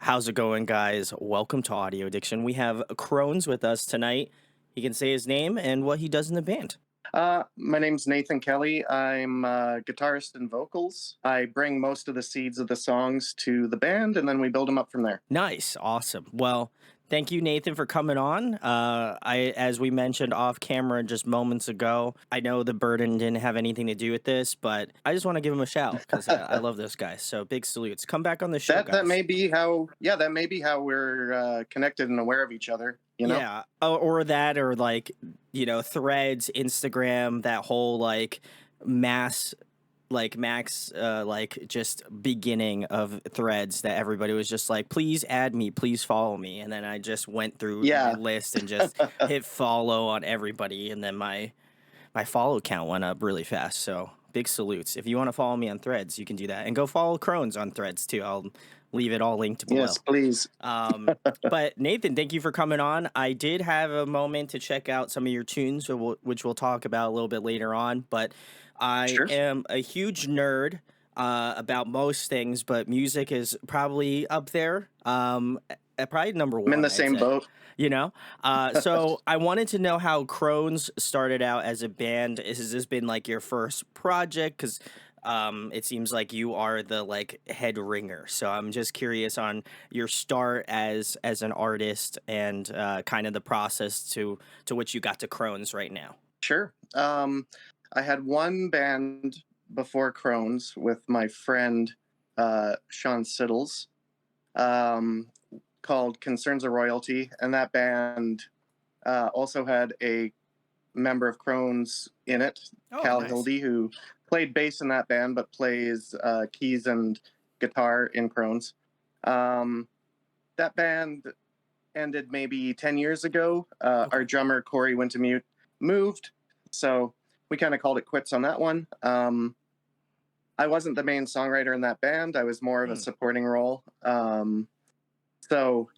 How's it going, guys? Welcome to Audio Addiction. We have Crones with us tonight. He can say his name and what he does in the band. My name's Nathan Kelly. I'm a guitarist and vocals. I bring most of the seeds of the songs to the band, and then we build them up from there. Nice, awesome. Well, thank you, Nathan, for coming on. As we mentioned off camera just moments ago, I know the burden didn't have anything to do with this, but I just want to give him a shout because I love this guy. So big salutes. Come back on the show, That guys. may be how, yeah, that may be how we're connected and aware of each other. You know? Yeah, or that, or like, Threads, Instagram, that whole like mass, like max, like just beginning of Threads that everybody was just like, please add me, please follow me, and then I just went through the Yeah. list and just hit follow on everybody, and then my follow count went up really fast. So big salutes. If you want to follow me on Threads, you can do that, and go follow Crones on Threads too. I'll leave it all linked Yes, below. please. But Nathan, thank you for coming on. I did have a moment to check out some of your tunes, which we'll talk about a little bit later on. But I Sure. am a huge nerd about most things, but music is probably up there. Probably number I'm in one, the I'd same say. boat. So I wanted to know how Crones started out as a band. Has this been like your first project? Because it seems like you are the like head ringer. So I'm just curious on your start as an artist and kind of the process to which you got to Crones right now. Sure. I had one band before Crohn's with my friend Sean Siddles. Called Concerns of Royalty, and that band also had a member of Crohn's in it, Oh, Cal nice. Hildy, who played bass in that band but plays keys and guitar in Crohn's. That band ended maybe 10 years ago. Our drummer, Corey Wintemute, moved, so we kind of called it quits on that one. I wasn't the main songwriter in that band. I was more of a supporting role. So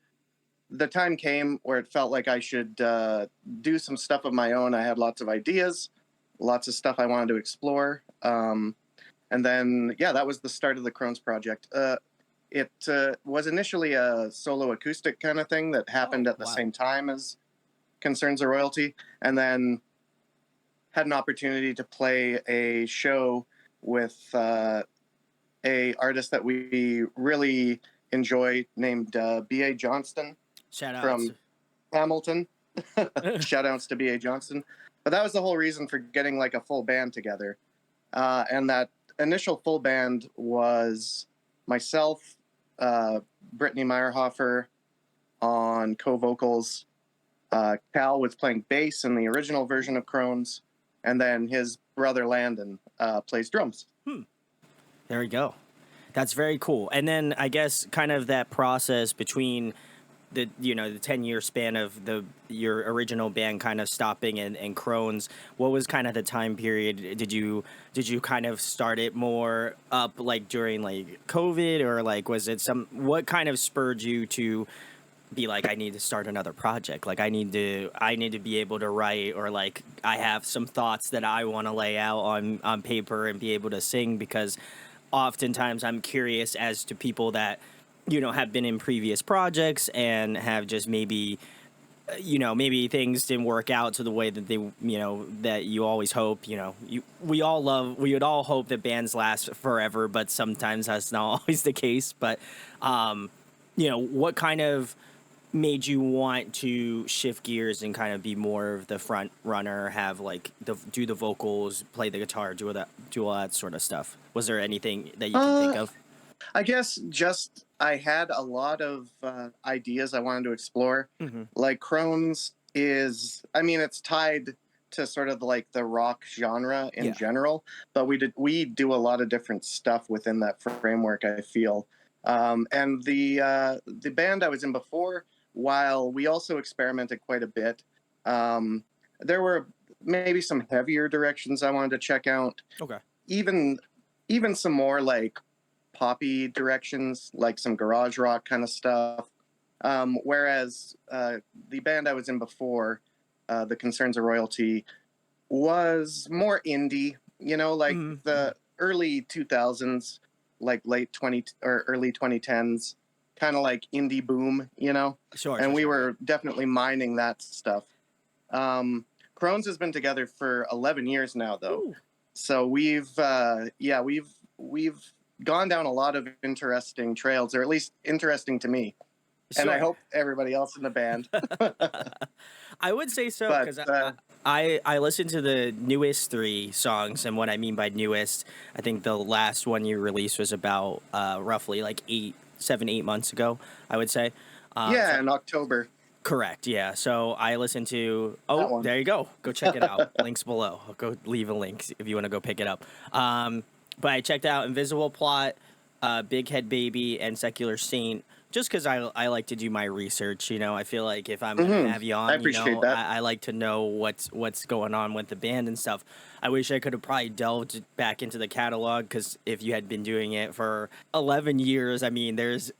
the time came where it felt like I should do some stuff of my own. I had lots of ideas, lots of stuff I wanted to explore. And then, yeah, that was the start of the Crohn's project. It was initially a solo acoustic kind of thing that happened at the same time as Concerns of Royalty, and then had an opportunity to play a show with a artist that we really enjoy named B.A. Johnston. Shout out From Hamilton. Shout outs to B.A. Johnston. But that was the whole reason for getting like a full band together. And that initial full band was myself, Brittany Meyerhofer on co-vocals. Cal was playing bass in the original version of Crohn's. And then his brother Landon plays drums. There we go. That's very cool. And then I guess kind of that process between the 10-year span of your original band kind of stopping and Crohn's, what was kind of the time period? Did you kind of start it more up like during like COVID, or like was it what kind of spurred you to be like, I need to start another project, like I need to be able to write, or like I have some thoughts that I want to lay out on paper and be able to sing? Because oftentimes I'm curious as to people that have been in previous projects and have just maybe maybe things didn't work out to the way that they that you always hope. We would all hope that bands last forever, but sometimes that's not always the case. But what kind of made you want to shift gears and kind of be more of the front runner, have like do the vocals, play the guitar, do all that sort of stuff? Was there anything that you can think of? I guess just I had a lot of ideas I wanted to explore. Like Crohn's is, I mean, it's tied to sort of like the rock genre in general, but we do a lot of different stuff within that framework, I feel. And the band I was in before, while we also experimented quite a bit, there were maybe some heavier directions I wanted to check out. Okay. Even some more like poppy directions, like some garage rock kind of stuff. Whereas the band I was in before, the Concerns of Royalty, was more indie, like the early 2000s, like late 20 or early 2010s kind of like indie boom, you know, Sure, and sure, we sure. were definitely mining that stuff. Crones has been together for 11 years now, though. Ooh. So we've gone down a lot of interesting trails, or at least interesting to me, and I Sure. hope everybody else in the band. I would say so But because I listened to the newest three songs, and what I mean by newest, I think the last one you released was about roughly like 8 7 8 months ago, I would say. So yeah, in October, correct, yeah. So I listened to. that Oh, one. there you go. Go check it out. Links below. I'll go leave a link if you want to go pick it up. But I checked out Invisible Plot, Big Head Baby, and Secular Saint. Just because I like to do my research, you know, I feel like if I'm gonna have you I on, you appreciate know, that. I like to know what's going on with the band and stuff. I wish I could have probably delved back into the catalog because if you had been doing it for 11 years, I mean, there's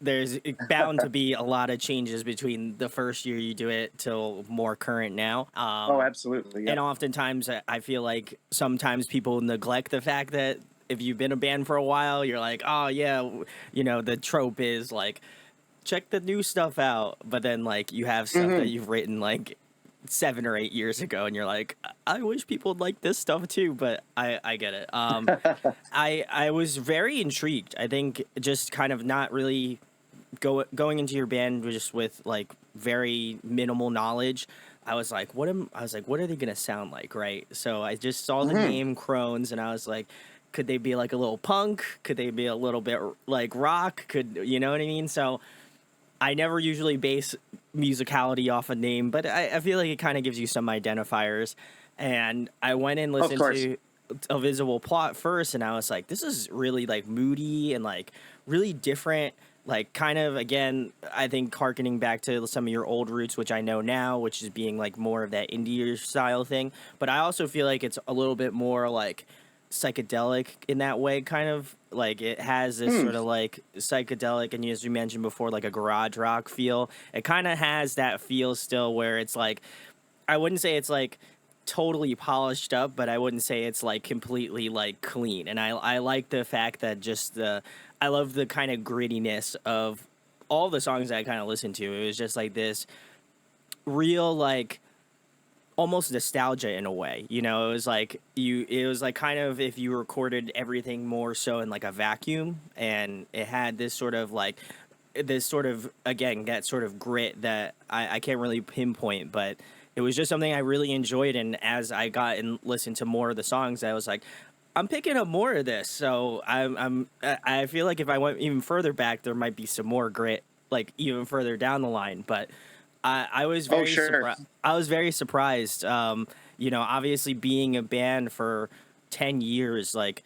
bound to be a lot of changes between the first year you do it till more current now. Oh, absolutely. And Yep. oftentimes I feel like sometimes people neglect the fact that if you've been a band for a while, you're like, oh yeah, you know, the trope is like check the new stuff out, but then like you have stuff that hmm you've written like 7 or 8 years ago, and you're like, I wish people would like this stuff too, but I get it. I was very intrigued. I think just kind of not really going into your band just with like very minimal knowledge. I was like, what are they gonna sound like, right? So I just saw the hmm name Crones, and I was like, could they be like a little punk? Could they be a little bit like rock? Could you know what I mean? So I never usually base musicality off a name, but I feel like it kind of gives you some identifiers. And I went and Of listened course. to A Visible Plot first, and I was like, this is really like moody and like really different. Like, kind of, again, I think harkening back to some of your old roots, which I know now, which is being like more of that indie style thing. But I also feel like it's a little bit more like psychedelic in that way, kind of like it has this Hmm. sort of like psychedelic, and as you mentioned before, like a garage rock feel. It kind of has that feel still where it's like, I wouldn't say it's like totally polished up, but I wouldn't say it's like completely like clean. And I like the fact that just I love the kind of grittiness of all the songs that I kind of listened to. It was just like this real like almost nostalgia in a way. You know, it was like kind of if you recorded everything more so in like a vacuum, and it had this sort of like this sort of again that sort of grit that I can't really pinpoint, but it was just something I really enjoyed. And as I got and listened to more of the songs, I was like, I'm picking up more of this. So I feel like if I went even further back, there might be some more grit, like even further down the line. But I was Oh, very sure. surprised. I was very surprised. You know, obviously being a band for 10 years, like,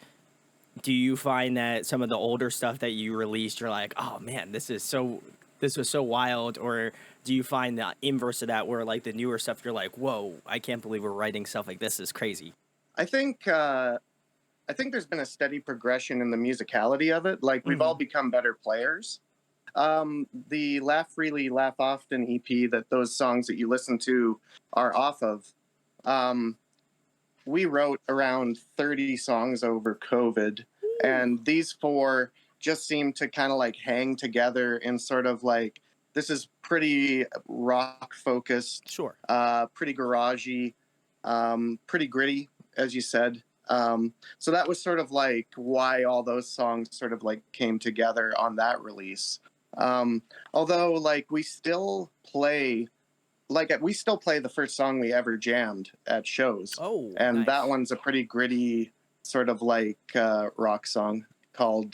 do you find that some of the older stuff that you released, you're like, oh man, this was so wild, or do you find the inverse of that, where like the newer stuff, you're like, whoa, I can't believe we're writing stuff like this is crazy. I think I think there's been a steady progression in the musicality of it. Like we've all Hmm. become better players. The Laugh Freely, Laugh Often EP that those songs that you listen to are off of. Um, we wrote around 30 songs over COVID, and these four just seem to kind of like hang together in sort of like this is pretty rock focused, Sure. pretty garagey, pretty gritty, as you said. So that was sort of like why all those songs sort of like came together on that release. Um, Although like we still play the first song we ever jammed at shows, Oh, and that nice. one's a pretty gritty sort of like rock song called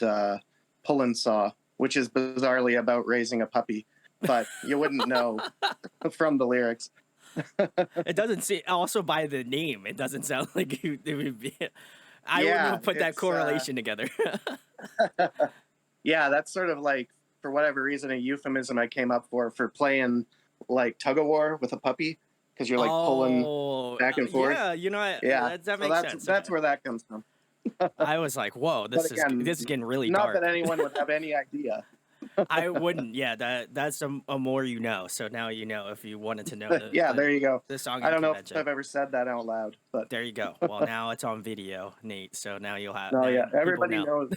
"Pull and Saw," which is bizarrely about raising a puppy, but you wouldn't know from the lyrics. It doesn't see, also by the name, it doesn't sound like it would be. I wouldn't Yeah, have put that it's correlation together. yeah, that's sort of like for whatever reason a euphemism I came up for playing like tug of war with a puppy because you're like pulling Oh, back and forth. yeah, you know, Yeah, that so makes sense. Okay. that's where that comes from. I was like, whoa, But again, this is getting really not that dark. anyone would have any idea. I wouldn't. Yeah, that's a more you know. So now you know if you wanted to know Yeah, there you go. the I songing don't know if convention. I've ever said that out loud, but There you go. Well, now it's on video, Nate. So now you'll have no, now yeah, people everybody know. knows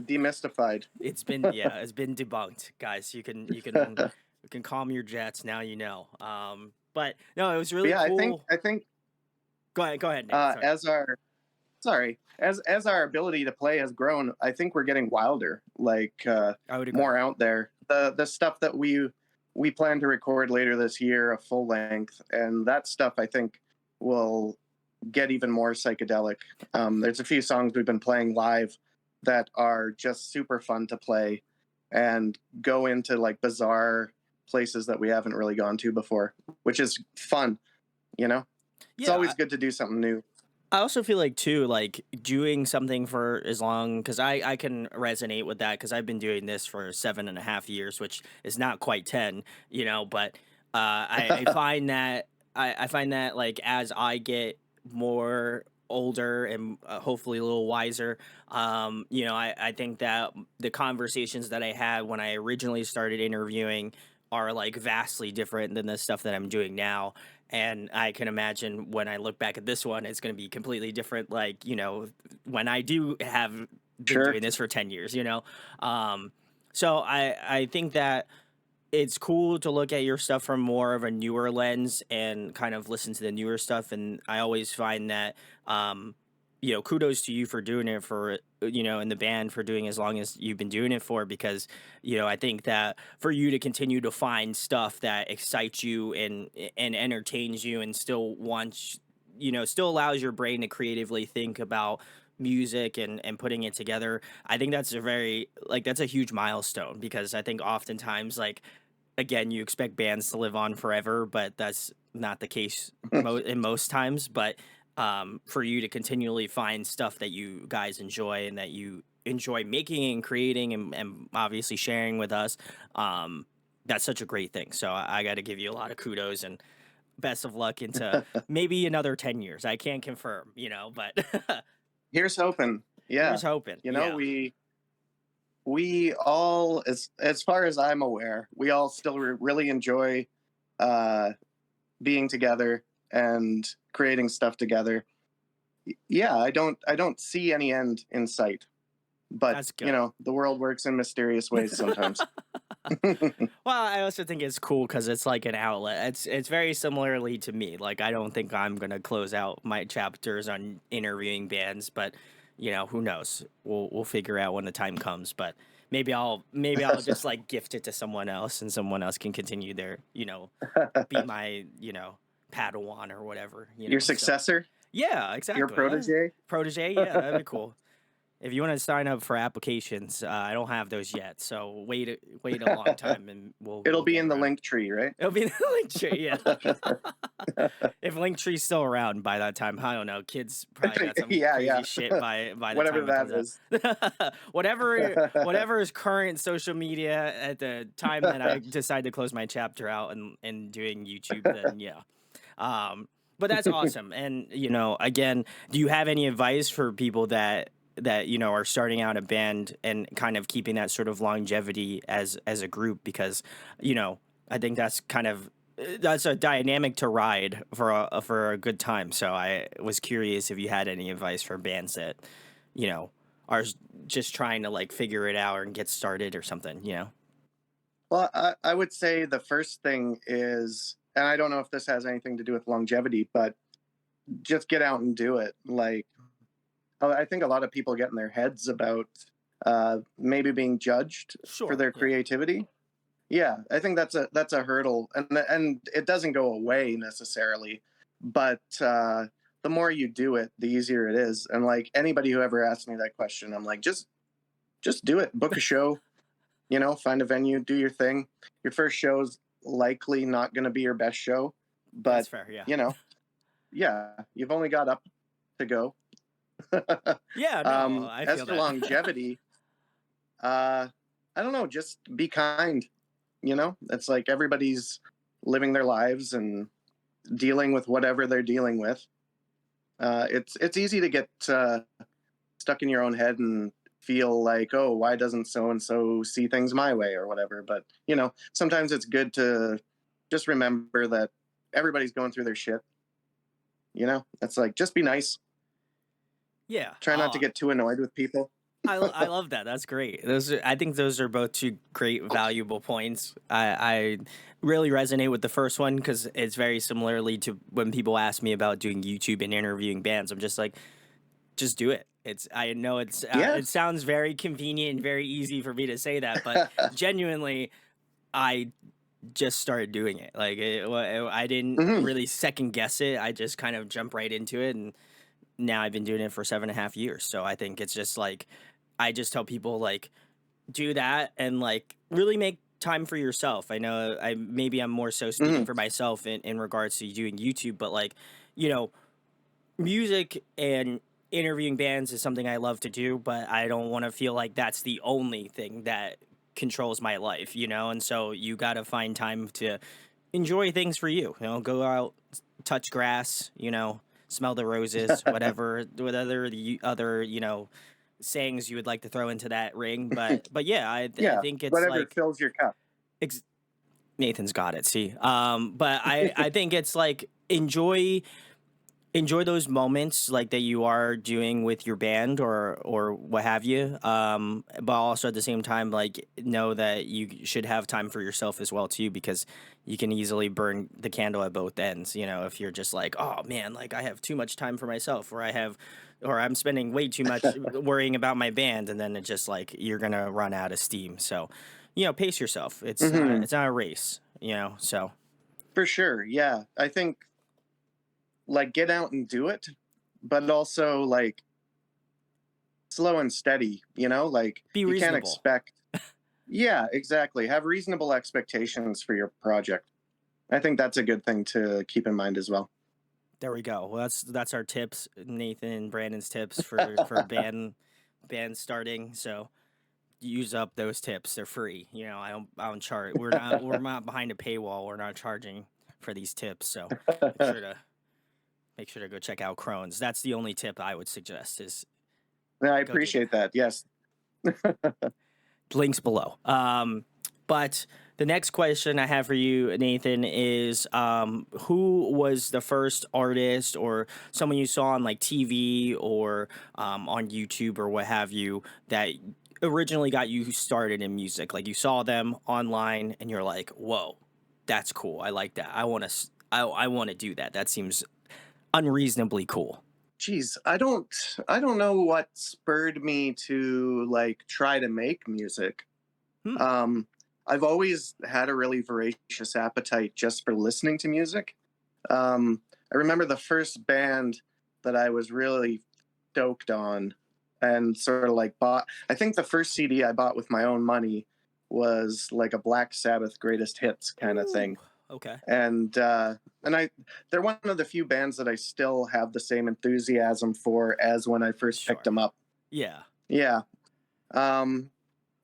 demystified. It's been debunked, guys. You can calm your jets now. But no, it was But really yeah, cool. I think Go ahead, Nate. Sorry. as our as our ability to play has grown, I think we're getting wilder, like I would agree. more out there. The stuff that we plan to record later this year, a full length, and that stuff I think will get even more psychedelic. There's a few songs we've been playing live that are just super fun to play and go into like bizarre places that we haven't really gone to before, which is fun, you know? It's Yeah, always good to do something new. I also feel like too, like doing something for as long because I can resonate with that because I've been doing this for 7.5 years, which is not quite 10, but I find that I find that like as I get more older and hopefully a little wiser, I think that the conversations that I had when I originally started interviewing are like vastly different than the stuff that I'm doing now. And I can imagine when I look back at this one, it's going to be completely different. Like, when I do have been Sure. doing this for 10 years, Um, so I think that it's cool to look at your stuff from more of a newer lens and kind of listen to the newer stuff. And I always find that, kudos to you for doing it for, in the band for doing as long as you've been doing it for, because, I think that for you to continue to find stuff that excites you and entertains you and still wants, still allows your brain to creatively think about music and putting it together. I think that's that's a huge milestone because I think oftentimes like again, you expect bands to live on forever, but that's not the case in most times. But for you to continually find stuff that you guys enjoy and that you enjoy making and creating and obviously sharing with us, that's such a great thing. So I got to give you a lot of kudos and best of luck into maybe another 10 years. I can't confirm, but Here's hoping. here's Yeah. hoping. You know, Yeah. we all, as far as I'm aware, we all still really enjoy uh, being together and creating stuff together. Yeah, I don't see any end in sight, but That's good. the world works in mysterious ways sometimes. Well, I also think it's cool because it's like an outlet. It's very similarly to me. Like I don't think I'm gonna close out my chapters on interviewing bands, but who knows? We'll figure out when the time comes. But maybe I'll just like gift it to someone else, and someone else can continue their be my Padawan or whatever. Your So successor, yeah, your exactly. Yeah. protege. Protege, yeah, that'd be cool. If you want to sign up for applications, I don't have those yet, so wait a long time, and It'll we'll be get in the around. link tree, right? It'll be in the Linktree, yeah. If Linktree's still around by that time, I don't know. Kids probably got some Yeah, crazy yeah. shit by the Whatever time it that comes is. out. Whatever is current social media at the time that I decide to close my chapter out and doing YouTube, then yeah. But that's awesome. And again, do you have any advice for people that are starting out a band and kind of keeping that sort of longevity as a group? Because I think that's a dynamic to ride for a good time. So I was curious if you had any advice for bands that are just trying to like figure it out and get started or something. Well, I would say the first thing is, and I don't know if this has anything to do with longevity, but just get out and do it. Like, I think a lot of people get in their heads about maybe being judged for Sure. their Yeah. creativity. Yeah, I think that's a hurdle, and it doesn't go away necessarily, but the more you do it, the easier it is. And like anybody who ever asked me that question, I'm like, just do it. Book a show, find a venue, do your thing. Your first show's likely not going to be your best show, That's but fair. Yeah. yeah, you've only got up to go. Yeah. No, I As feel for that. longevity, I don't know, just be kind. It's like everybody's living their lives and dealing with whatever they're dealing with. It's easy to get stuck in your own head and feel like, oh, why doesn't so and so see things my way or whatever. But sometimes it's good to just remember that everybody's going through their shit. It's like just be nice. Yeah. Try not to get too annoyed with people. I love that. That's great. I think those are both two great valuable points. I really resonate with the first one because it's very similarly to when people ask me about doing YouTube and interviewing bands. I'm just like, just do it. I know Yeah. it sounds very convenient and very easy for me to say that, but genuinely, I just started doing it. Like I didn't Hmm. really second guess it. I just kind of jumped right into it, and now I've been doing it for 7.5 years. So I think it's just like I just tell people like do that and like really make time for yourself. I know I'm more so speaking Hmm. for myself in regards to doing YouTube, but like, you know, music and interviewing bands is something I love to do, but I don't want to feel like that's the only thing that controls my life, you know? And so you got to find time to enjoy things for you, you know, go out, touch grass, you know, smell the roses, whatever the other, you know, sayings you would like to throw into that ring. But yeah, I Yeah. think it's Whatever like, fills your cup. ex- Nathan's got it. See, but I think it's like enjoy those moments like that you are doing with your band or what have you, but also at the same time like know that you should have time for yourself as well too, because you can easily burn the candle at both ends, you know, if you're just like, oh man, like I have too much time for myself, or I'm spending way too much worrying about my band, and then it's just like you're gonna run out of steam. So, you know, pace yourself. Hmm. It's not a race, you know. So For sure. Yeah. I think like get out and do it, but also like slow and steady, like be you can't reasonable. expect. Yeah, exactly. Have reasonable expectations for your project. I think that's a good thing to keep in mind as well. There we go. Well, that's our tips, Nathan and Brandon's tips for band starting. So use up those tips. They're free. You know, I don't charge. We're not behind a paywall. We're not charging for these tips. So make sure to make sure to go check out Crones. That's the only tip I would suggest is I go do that. appreciate that. Yes. Links below. But the next question I have for you, Nathan, is who was the first artist or someone you saw on like TV or on YouTube or what have you that originally got you started in music? Like you saw them online and you're like, whoa, that's cool. I like that. I want to do that. That seems unreasonably cool. Geez, I don't know what spurred me to like try to make music. Hmm. Um, I've always had a really voracious appetite just for listening to music. I remember the first band that I was really stoked on and sort of like bought. I think the first CD I bought with my own money was like a Black Sabbath greatest hits kind of Ooh. thing. Okay. And they're one of the few bands that I still have the same enthusiasm for as when I first picked Sure. them up. Yeah. Yeah. Um,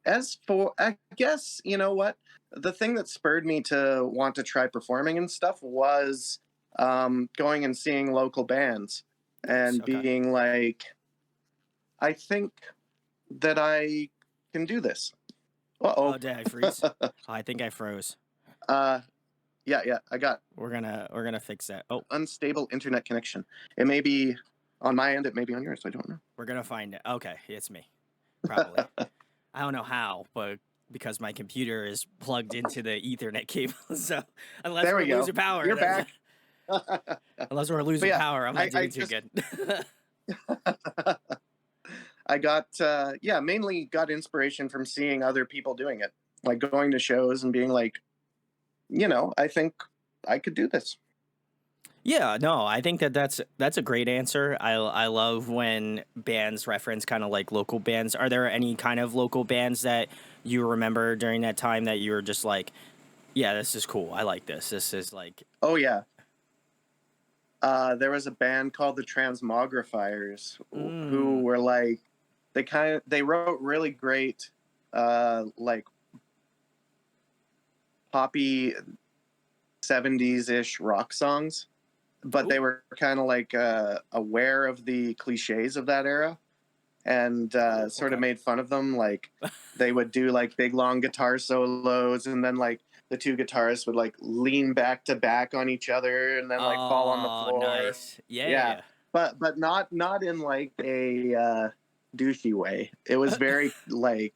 as for, I guess, you know what? The thing that spurred me to want to try performing and stuff was going and seeing local bands Nice. and Okay. being like, I think that I can do this. Uh Oh, oh. did I freeze? Oh, I think I froze. uh, yeah, yeah. I got We're gonna fix that. Oh, unstable internet connection. It may be on my end. It may be on yours. I don't know. we're gonna find it. Okay, it's me. Probably. I don't know how, but because my computer is plugged into the Ethernet cable, so unless There we're we go. losing power, You're back. But unless we're losing yeah, power, I'm not I doing too just good. I got yeah, mainly got inspiration from seeing other people doing it, like going to shows and being like, I think I could do this. Yeah, no, I think that's a great answer. I love when bands reference kind of like local bands. Are there any kind of local bands that you remember during that time that you were just like, yeah, this is cool. I like this. This is like, Oh yeah. There was a band called the Transmogrifiers who mm, were like they wrote really great like poppy 70s-ish rock songs, but they cool. were kind of like aware of the cliches of that era and Oh, sort of okay. made fun of them. Like they would do like big long guitar solos, and then like the two guitarists would like lean back to back on each other, and then like fall on the Oh, floor. nice. Yeah, yeah, Yeah, yeah. but not in like a douchey way. It was very like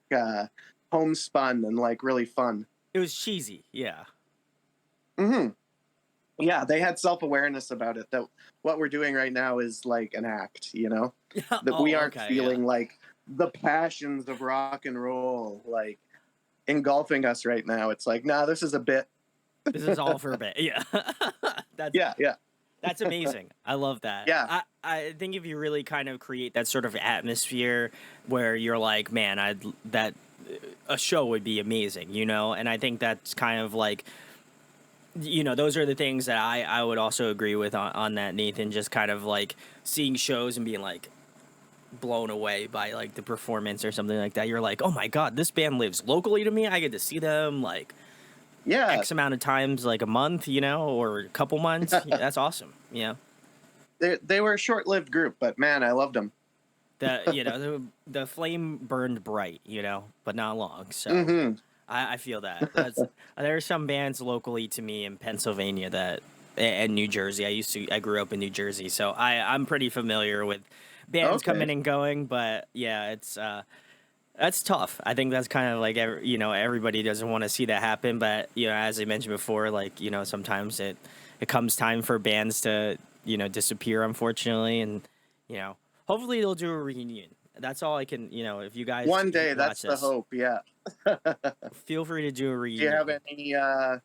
homespun and like really fun. It was cheesy, yeah. Hmm. Yeah, they had self-awareness about it, that what we're doing right now is like an act, you know? That we Oh, aren't okay, yeah. feeling like the passions of rock and roll like engulfing us right now. It's like, nah, this is a bit. This is all for a bit, yeah. That's Yeah, yeah, that's amazing. I love that. yeah. I think if you really kind of create that sort of atmosphere where you're like, man, that a show would be amazing, you know? And I think that's kind of like, you know, those are the things that I would also agree with on that, Nathan. Just kind of like seeing shows and being like blown away by like the performance or something like that. You're like, oh my God, this band lives locally to me. I get to see them like Yeah, X amount of times, like a month, you know, or a couple months. Yeah, that's awesome. You know, they were a short-lived group, but man, I loved them. the flame burned bright, you know, but not long. So Hmm. I feel that. There are some bands locally to me in Pennsylvania that and New Jersey. I grew up in New Jersey, so I'm pretty familiar with bands Okay. coming and going. But yeah, it's that's tough. I think that's kind of like you know, everybody doesn't want to see that happen. But you know, as I mentioned before, like, you know, sometimes it comes time for bands to, you know, disappear, unfortunately, and you know, hopefully they'll do a reunion. That's all I can, you know, if you guys One day, watch that's the this, hope. Yeah. feel free to do a Do you have reunion.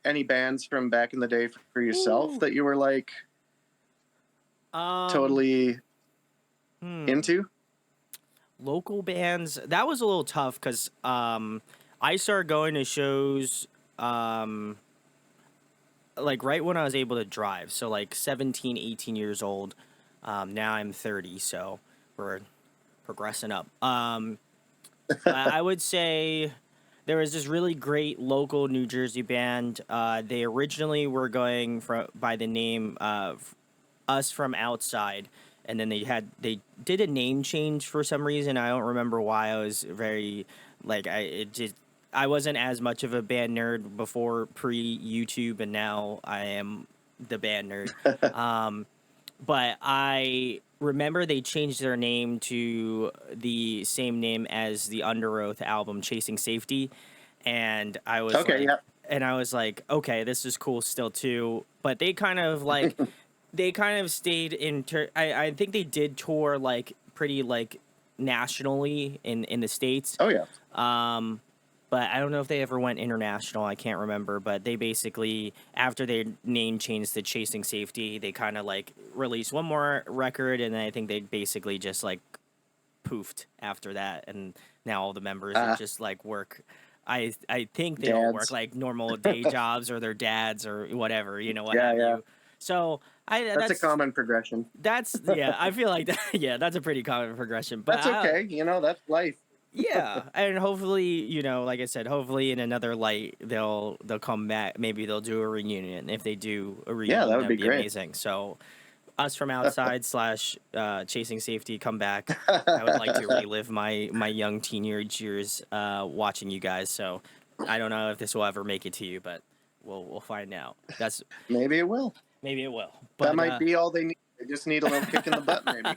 any bands from back in the day for yourself Ooh. that you were like Um, totally hmm. into? Local bands. That was a little tough because I started going to shows um like right when I was able to drive. So like 17, 18 years old. Now I'm 30, so we're progressing up. But I would say there was this really great local New Jersey band. They originally were going by the name of Us From Outside, and then they did a name change for some reason. I don't remember why. I was very like I wasn't as much of a band nerd before pre YouTube, and now I am the band nerd. Um, but I remember they changed their name to the same name as the Under Oath album, Chasing Safety, and Okay, yeah. I was like, okay, this is cool still too. But they kind of like, they kind of stayed in. I think they did tour like pretty like nationally in the states. Oh yeah. Um, but I don't know if they ever went international. I can't remember. But they basically, after their name changed to Chasing Safety, they kind of like released one more record, and then I think they basically just like poofed after that, and now all the members are Uh, just like work. I think they all work Dads. like normal day jobs or their dads or whatever, you know, what Yeah, have yeah. you. So I That's a common progression. that's yeah, I feel like that, yeah, that's a pretty common progression. But That's okay. That's life. yeah, and hopefully, you know, like I said, hopefully in another light they'll come back. Maybe they'll do a reunion. If they do a Yeah, that reunion, would that'd be be great. amazing. So Us From Outside slash Chasing Safety come back. I would like to relive my young teenage years watching you guys. So I don't know if this will ever make it to you, but we'll find out. That's Maybe it will. maybe it will. That But might be all they need. They just need a little kick in the butt, maybe.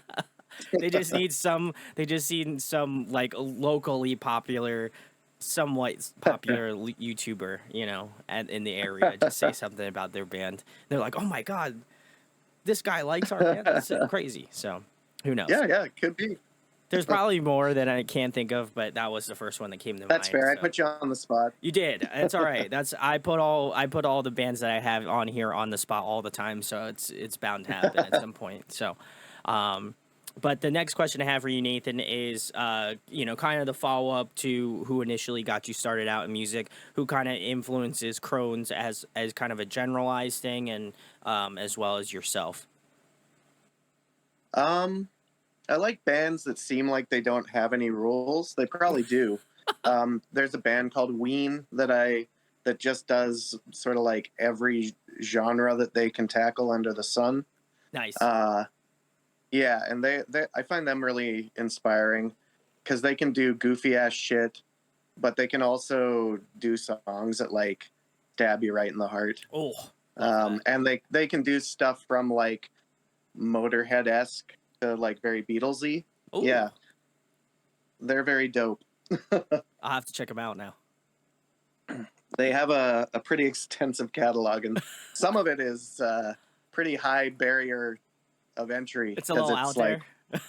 they just need some like locally popular, somewhat popular YouTuber, you know, in the area, just say something about their band. They're like, oh my God, this guy likes our band. That's crazy. So who knows? Yeah, yeah, it could be. There's probably more that I can't think of, but that was the first one that came to That's mind. fair. I So put you on the spot. you did. It's all right. That's I put all the bands that I have on here on the spot all the time, so it's bound to happen at some point. So, um, but the next question I have for you, Nathan, is you know, kind of the follow up to who initially got you started out in music, who kind of influences Crones as kind of a generalized thing, and as well as yourself. Um, I like bands that seem like they don't have any rules. They probably do. There's a band called Ween that just does sort of like every genre that they can tackle under the sun. Nice. Uh, yeah, and they I find them really inspiring because they can do goofy ass shit, but they can also do songs that like stab you right in the heart. Oh, love that. And they can do stuff from like Motorhead esque to like very Beatlesy. Oh, Yeah. they're very dope. I'll have to check them out now. They have a pretty extensive catalog, and some of it is pretty high barrier of entry It's a because little it's out like, there.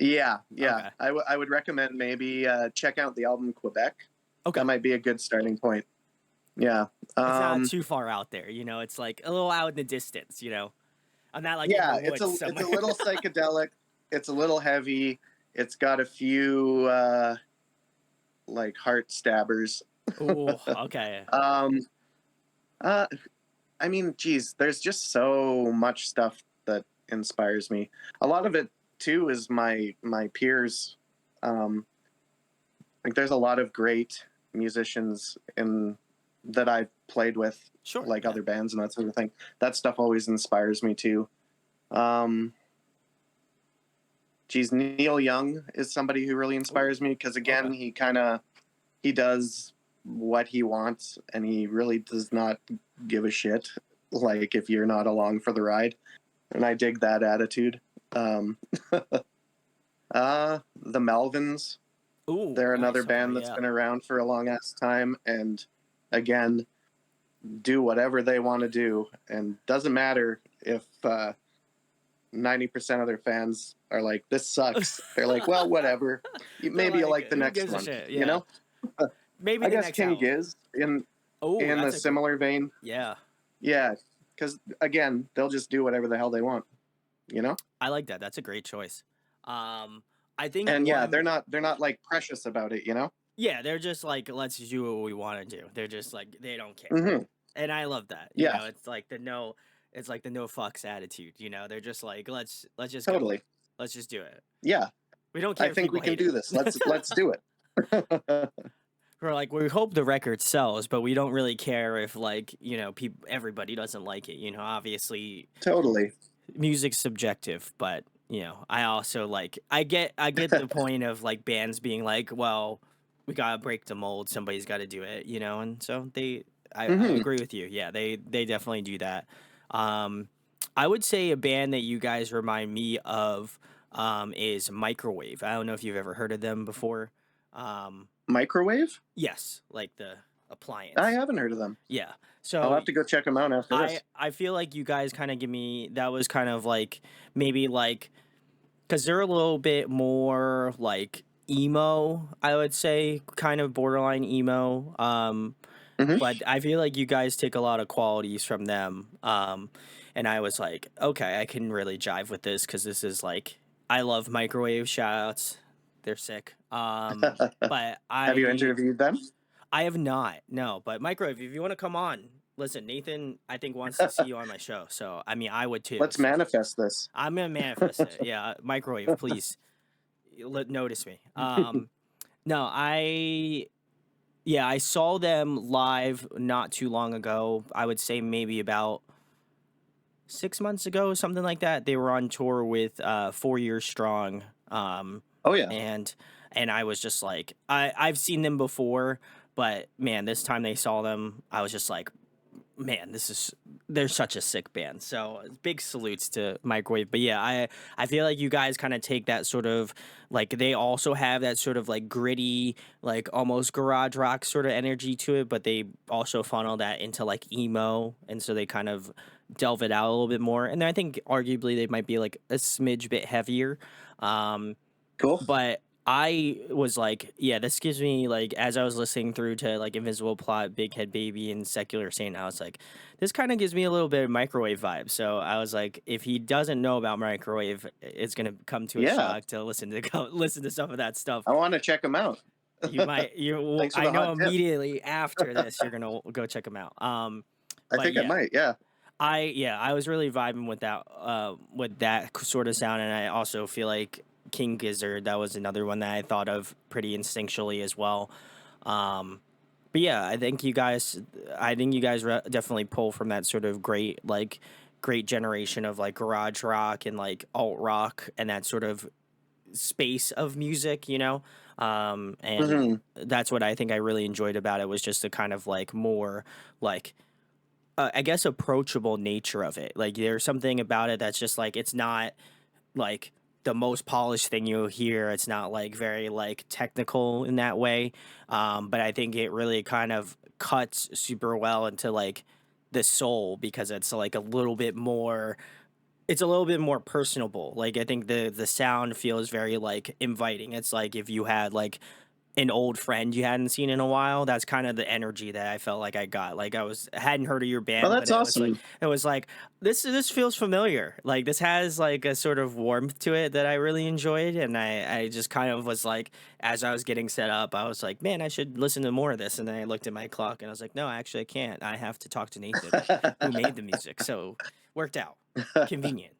yeah. Okay. I would recommend maybe check out the album Quebec. Okay. That might be a good starting point. Yeah. It's not too far out there, you know. It's like a little out in the distance, you know. I'm not like in Yeah, the woods somewhere. it's a little psychedelic. It's a little heavy. It's got a few like heart stabbers. Ooh, okay. Uh, I mean, geez, there's just so much stuff that inspires me. A lot of it too is my peers. Like there's a lot of great musicians in that I've played with, Sure. like yeah. other bands and that sort of thing. That stuff always inspires me too. Geez, Neil Young is somebody who really inspires me because again, Okay. he does what he wants and he really does not give a shit. Like if you're not along for the ride, and I dig that attitude. The Melvins, Ooh, they're another nice. Okay, band that's yeah. been around for a long ass time, and again, do whatever they want to do, and doesn't matter if 90% of their fans are like, "This sucks." They're like, "Well, whatever. They're Maybe you like the who next gives a one." shit? You Yeah. know? Maybe I the guess next King album. Giz Oh, in a that's a great. similar vein. Yeah. Yeah, because again, they'll just do whatever the hell they want. You know? I like that. That's a great choice. I think And yeah, one. they're not like precious about it. You know? Yeah, they're just like, let's do what we want to do. They're just like, they don't care. Mm-hmm. And I love that. You Yeah, know, it's like the no fucks attitude. You know, they're just like, let's just go. totally. Let's just do it. Yeah, We don't I care if think people we can hate do this. it. Let's do it. We're like, we hope the record sells, but we don't really care if like, you know, everybody doesn't like it. You know, obviously Totally. music's subjective, but you know, I also like I get the point of like bands being like, well, we gotta break the mold, somebody's got to do it, you know, and so I Mm-hmm. agree with you. Yeah, they definitely do that. Um, I would say a band that you guys remind me of is Microwave. I don't know if you've ever heard of them before. Um, Microwave? yes, like the I appliance. haven't heard of them. Yeah. I'll So have to go check them out after this. I feel like you guys kind of give me that was kind of like maybe like because they're a little bit more like emo, I would say, kind of borderline emo. Mm-hmm. But I feel like you guys take a lot of qualities from them. And I was like, okay, I can really jive with this because this is like I love Microwave shoutouts. They're sick. But Have you interviewed them? I have not, no. But Microwave, if you want to come on, listen, Nathan, I think wants to see you on my show. So I mean, I would too. Let's So manifest this. I'm gonna manifest it. Yeah, Microwave, please notice me. No, I saw them live not too long ago. I would say maybe about 6 months ago, something like that. They were on tour with 4 Years Strong. Oh yeah. And I was just like, I've seen them before, but man, this time they saw them, I was just like, man, they're such a sick band. So big salutes to Microwave. But yeah, I feel like you guys kind of take that sort of like they also have that sort of like gritty, like almost garage rock sort of energy to it, but they also funnel that into like emo, and so they kind of delve it out a little bit more. And I think arguably they might be like a smidge bit heavier. Cool. But I was like, yeah, this gives me like as I was listening through to like Invisible Plot, Big Head Baby, and Secular Saint, I was like, this kind of gives me a little bit of Microwave vibe. So I was like, if he doesn't know about Microwave, it's gonna come to a Yeah. shock to listen to some of that stuff. I want to check them out. You might Thanks for I the know hot tip. immediately after this you're gonna go check them out. I But think I yeah. might. Yeah. I was really vibing with that sort of sound, and I also feel like King Gizzard, that was another one that I thought of pretty instinctually as well. But yeah, I think you guys definitely pull from that sort of great generation of like garage rock and like alt rock and that sort of space of music, you know. And Mm-hmm. that's what I think I really enjoyed about it was just the kind of like more like I guess approachable nature of it. Like there's something about it that's just like it's not like the most polished thing you'll hear. It's not like very like technical in that way. But I think it really kind of cuts super well into like the soul because it's like a little bit more, it's a little bit more personable. Like I think the sound feels very like inviting. It's like if you had like an old friend you hadn't seen in a while. That's kind of the energy that I felt like I got. Like hadn't heard of your Oh, band, but that's awesome. it was like this feels familiar. Like this has like a sort of warmth to it that I really enjoyed, and I just kind of was like, as I was getting set up, I was like, man, I should listen to more of this. And then I looked at my clock and I was like, no, actually I can't. I have to talk to Nathan, who made the music. So worked out, convenient.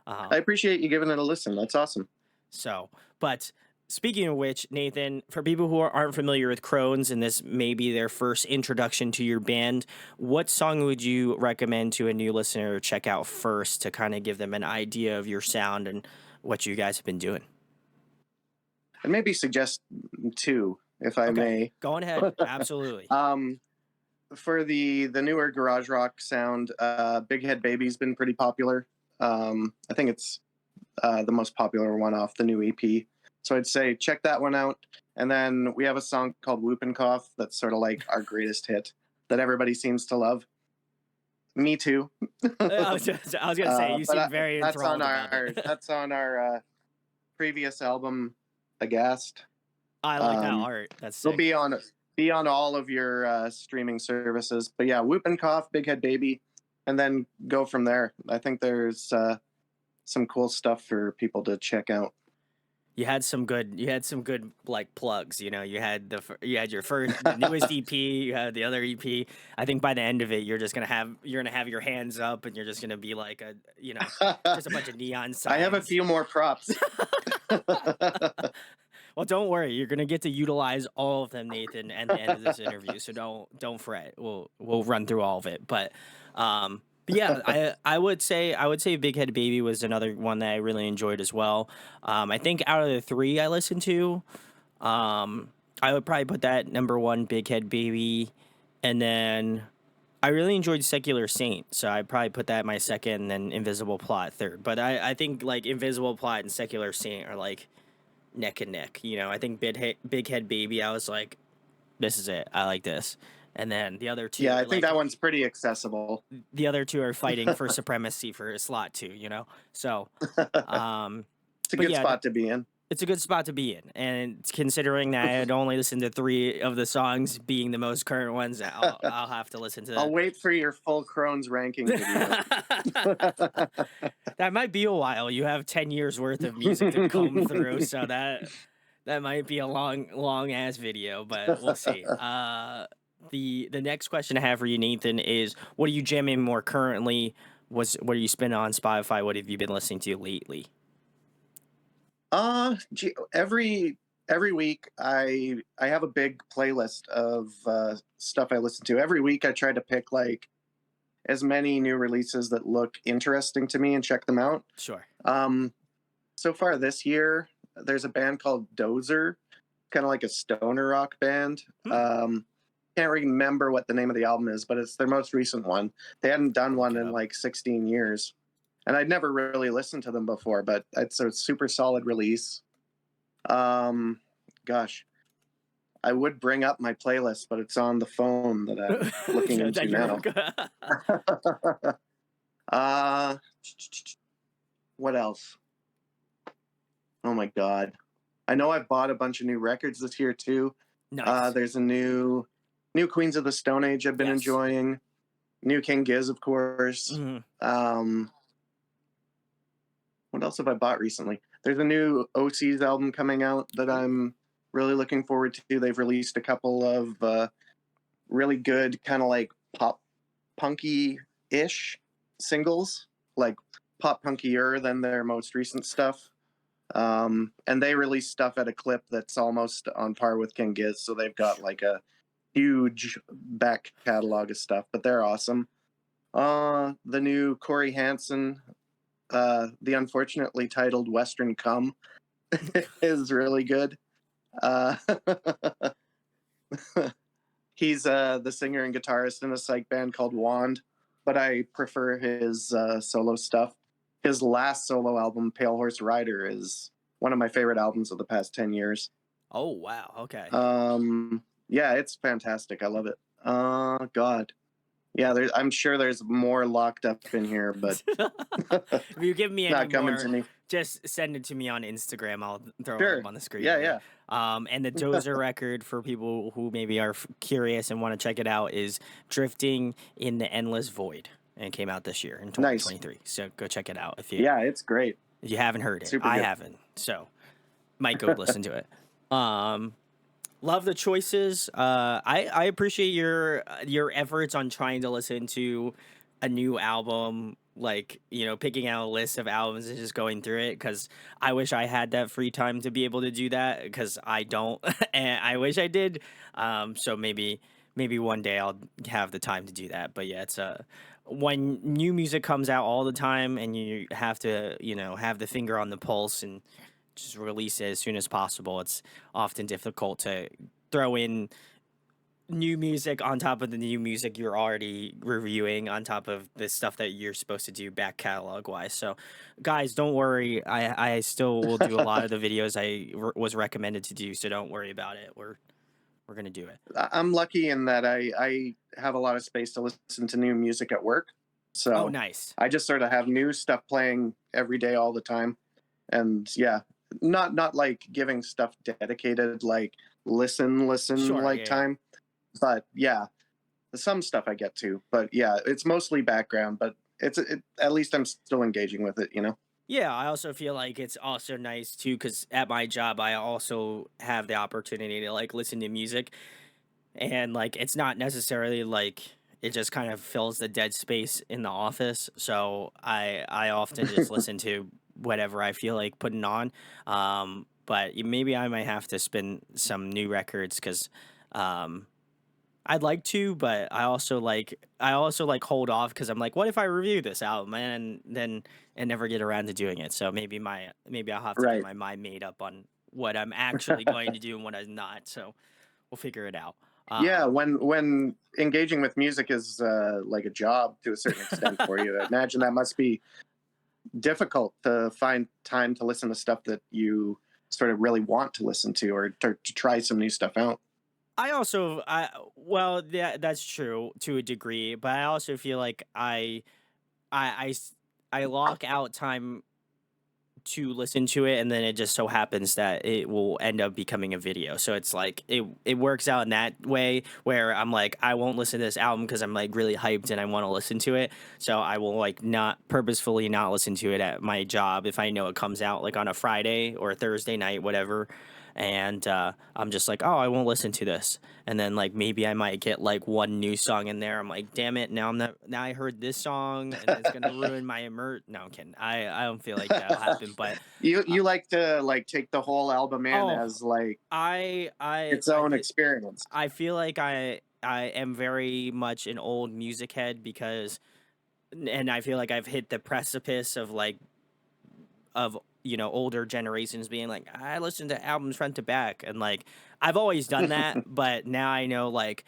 I Um, appreciate you giving it a listen. That's awesome. so, but speaking of which, Nathan, for people who aren't familiar with Crones and this may be their first introduction to your band, what song would you recommend to a new listener to check out first to kind of give them an idea of your sound and what you guys have been doing? And maybe suggest two, if I Okay, may. go on ahead. Absolutely. For the newer garage rock sound, Big Head Baby's been pretty popular. I think it's the most popular one off the new EP. So I'd say check that one out. And then we have a song called Whoop and Cough that's sort of like our greatest hit that everybody seems to love. Me too. I was gonna say you seem very enthralled about it. That's on our previous album, Aghast. I like that Um, art. That's It'll sick. be on all of your streaming services. But yeah, Whoop and Cough, Big Head Baby, and then go from there. I think there's some cool stuff for people to check out. You had some good like plugs. You know, you had your first, the newest EP, you had the other EP. I think by the end of it, you're gonna have your hands up, and you're just gonna be like just a bunch of neon I have a signs. few more props. Well, don't worry, you're gonna get to utilize all of them, Nathan, at the end of this interview. So don't fret. We'll run through all of it, but yeah, I would say Big Head Baby was another one that I really enjoyed as well. I think out of the three I listened to, I would probably put that number one, Big Head Baby, and then I really enjoyed Secular Saint, so I'd probably put that my second, and then Invisible Plot third. But I think like Invisible Plot and Secular Saint are like neck and neck. You know, I think Big Head Baby, I was like, this is it. I like this. And then Yeah, I think that one's pretty accessible. the other two are fighting for supremacy for a slot too, you know? So, um, It's a but good yeah, spot to be in. it's a good spot to be in. And considering that I had only listened to three of the songs being the most current ones, I'll have to listen to I'll wait for your full Crohn's ranking video. That might be a while. You have 10 years worth of music to comb through, so that might be a long ass video, but we'll see. The next question I have for you, Nathan, is what are you jamming more currently? What are you spinning on Spotify? What have you been listening to lately? Every week I have a big playlist of stuff I listen to. Every week I try to pick like as many new releases that look interesting to me and check them out. Sure. So far this year, there's a band called Dozer, kind of like a stoner rock band. Can't remember what the name of the album is, but it's their most recent one. They hadn't done one in like 16 years. And I'd never really listened to them before, but it's a super solid release. Gosh, I would bring up my playlist, but it's on the phone that I'm looking into now. What else? Oh my God. I know I've bought a bunch of new records this year too. Nice. There's a new Queens of the Stone Age I've been enjoying. New King Giz, of course. Mm-hmm. What else have I bought recently? There's a new OC's album coming out that I'm really looking forward to. They've released a couple of really good kind of like pop punky-ish singles, like pop punkier than their most recent stuff. And they release stuff at a clip that's almost on par with King Giz, so they've got like a huge back catalog of stuff, but they're awesome. The new Corey Hansen, the unfortunately titled Western Come, is really good. He's the singer and guitarist in a psych band called Wand, but I prefer his solo stuff. his last solo album, Pale Horse Rider, is one of my favorite albums of the past 10 years. Oh wow, okay. Yeah, it's fantastic. I love it. God. Yeah, I'm sure there's more locked up in here, but If you give me any not coming more, to me. just send it to me on Instagram. I'll throw it up Sure. on the screen Yeah, here. yeah. And the Dozer record for people who maybe are curious and want to check it out is "Drifting in the Endless Void," and it came out this year in Nice. 2023. So go check it out Yeah, it's great. if you haven't heard it. Super I good. haven't, so might go listen to it. Love the choices. I appreciate your efforts on trying to listen to a new album, like, you know, picking out a list of albums and just going through it, because I wish I had that free time to be able to do that, because I don't. And I wish I did. So maybe one day I'll have the time to do that. But yeah, it's when new music comes out all the time and you have to, you know, have the finger on the pulse and just release it as soon as possible, it's often difficult to throw in new music on top of the new music you're already reviewing, on top of the stuff that you're supposed to do back catalog wise. So guys, don't worry, I still will do a lot of the videos was recommended to do, so don't worry about it. We're gonna do it. I'm lucky in that I have a lot of space to listen to new music at work. So Oh, nice. I just sort of have new stuff playing every day all the time. And yeah, not like giving stuff dedicated like listen Sure, like yeah. time. But yeah, some stuff I get to. But yeah, it's mostly background, but at least I'm still engaging with it, you know? Yeah, I also feel like it's also nice too, because at my job I also have the opportunity to like listen to music, and like it's not necessarily like it just kind of fills the dead space in the office. So I often just listen to whatever I feel like putting on. But maybe I might have to spin some new records, because um I'd like to, but I also like hold off, because I'm like, what if I review this album and then and never get around to doing it? So maybe I'll have to get Right. my mind made up on what I'm actually going to do and what I'm not. So we'll figure it out. Yeah, Um, when engaging with music is like a job to a certain extent for you, I imagine that must be difficult to find time to listen to stuff that you sort of really want to listen to, or to try some new stuff out. well, yeah, that's true to a degree, but I also feel like I, I s- I lock out time to listen to it, and then it just so happens that it will end up becoming a video. So it's like it works out in that way, where I'm like, I won't listen to this album because I'm like really hyped and I want to listen to it. So I will like not purposefully not listen to it at my job if I know it comes out like on a Friday or a Thursday night, whatever. And I'm just like, oh, I won't listen to this. And then like maybe I might get like one new song in there. I'm like, damn it, now I'm not now I heard this song and it's gonna ruin my No, I'm kidding. I don't feel like that'll happen. But You like to like take the whole album in oh, as like I I its I own fe- experience. I feel like I am very much an old music head, because and I feel like I've hit the precipice of like of older generations being like, I listen to albums front to back, and like I've always done that, but now I know, like,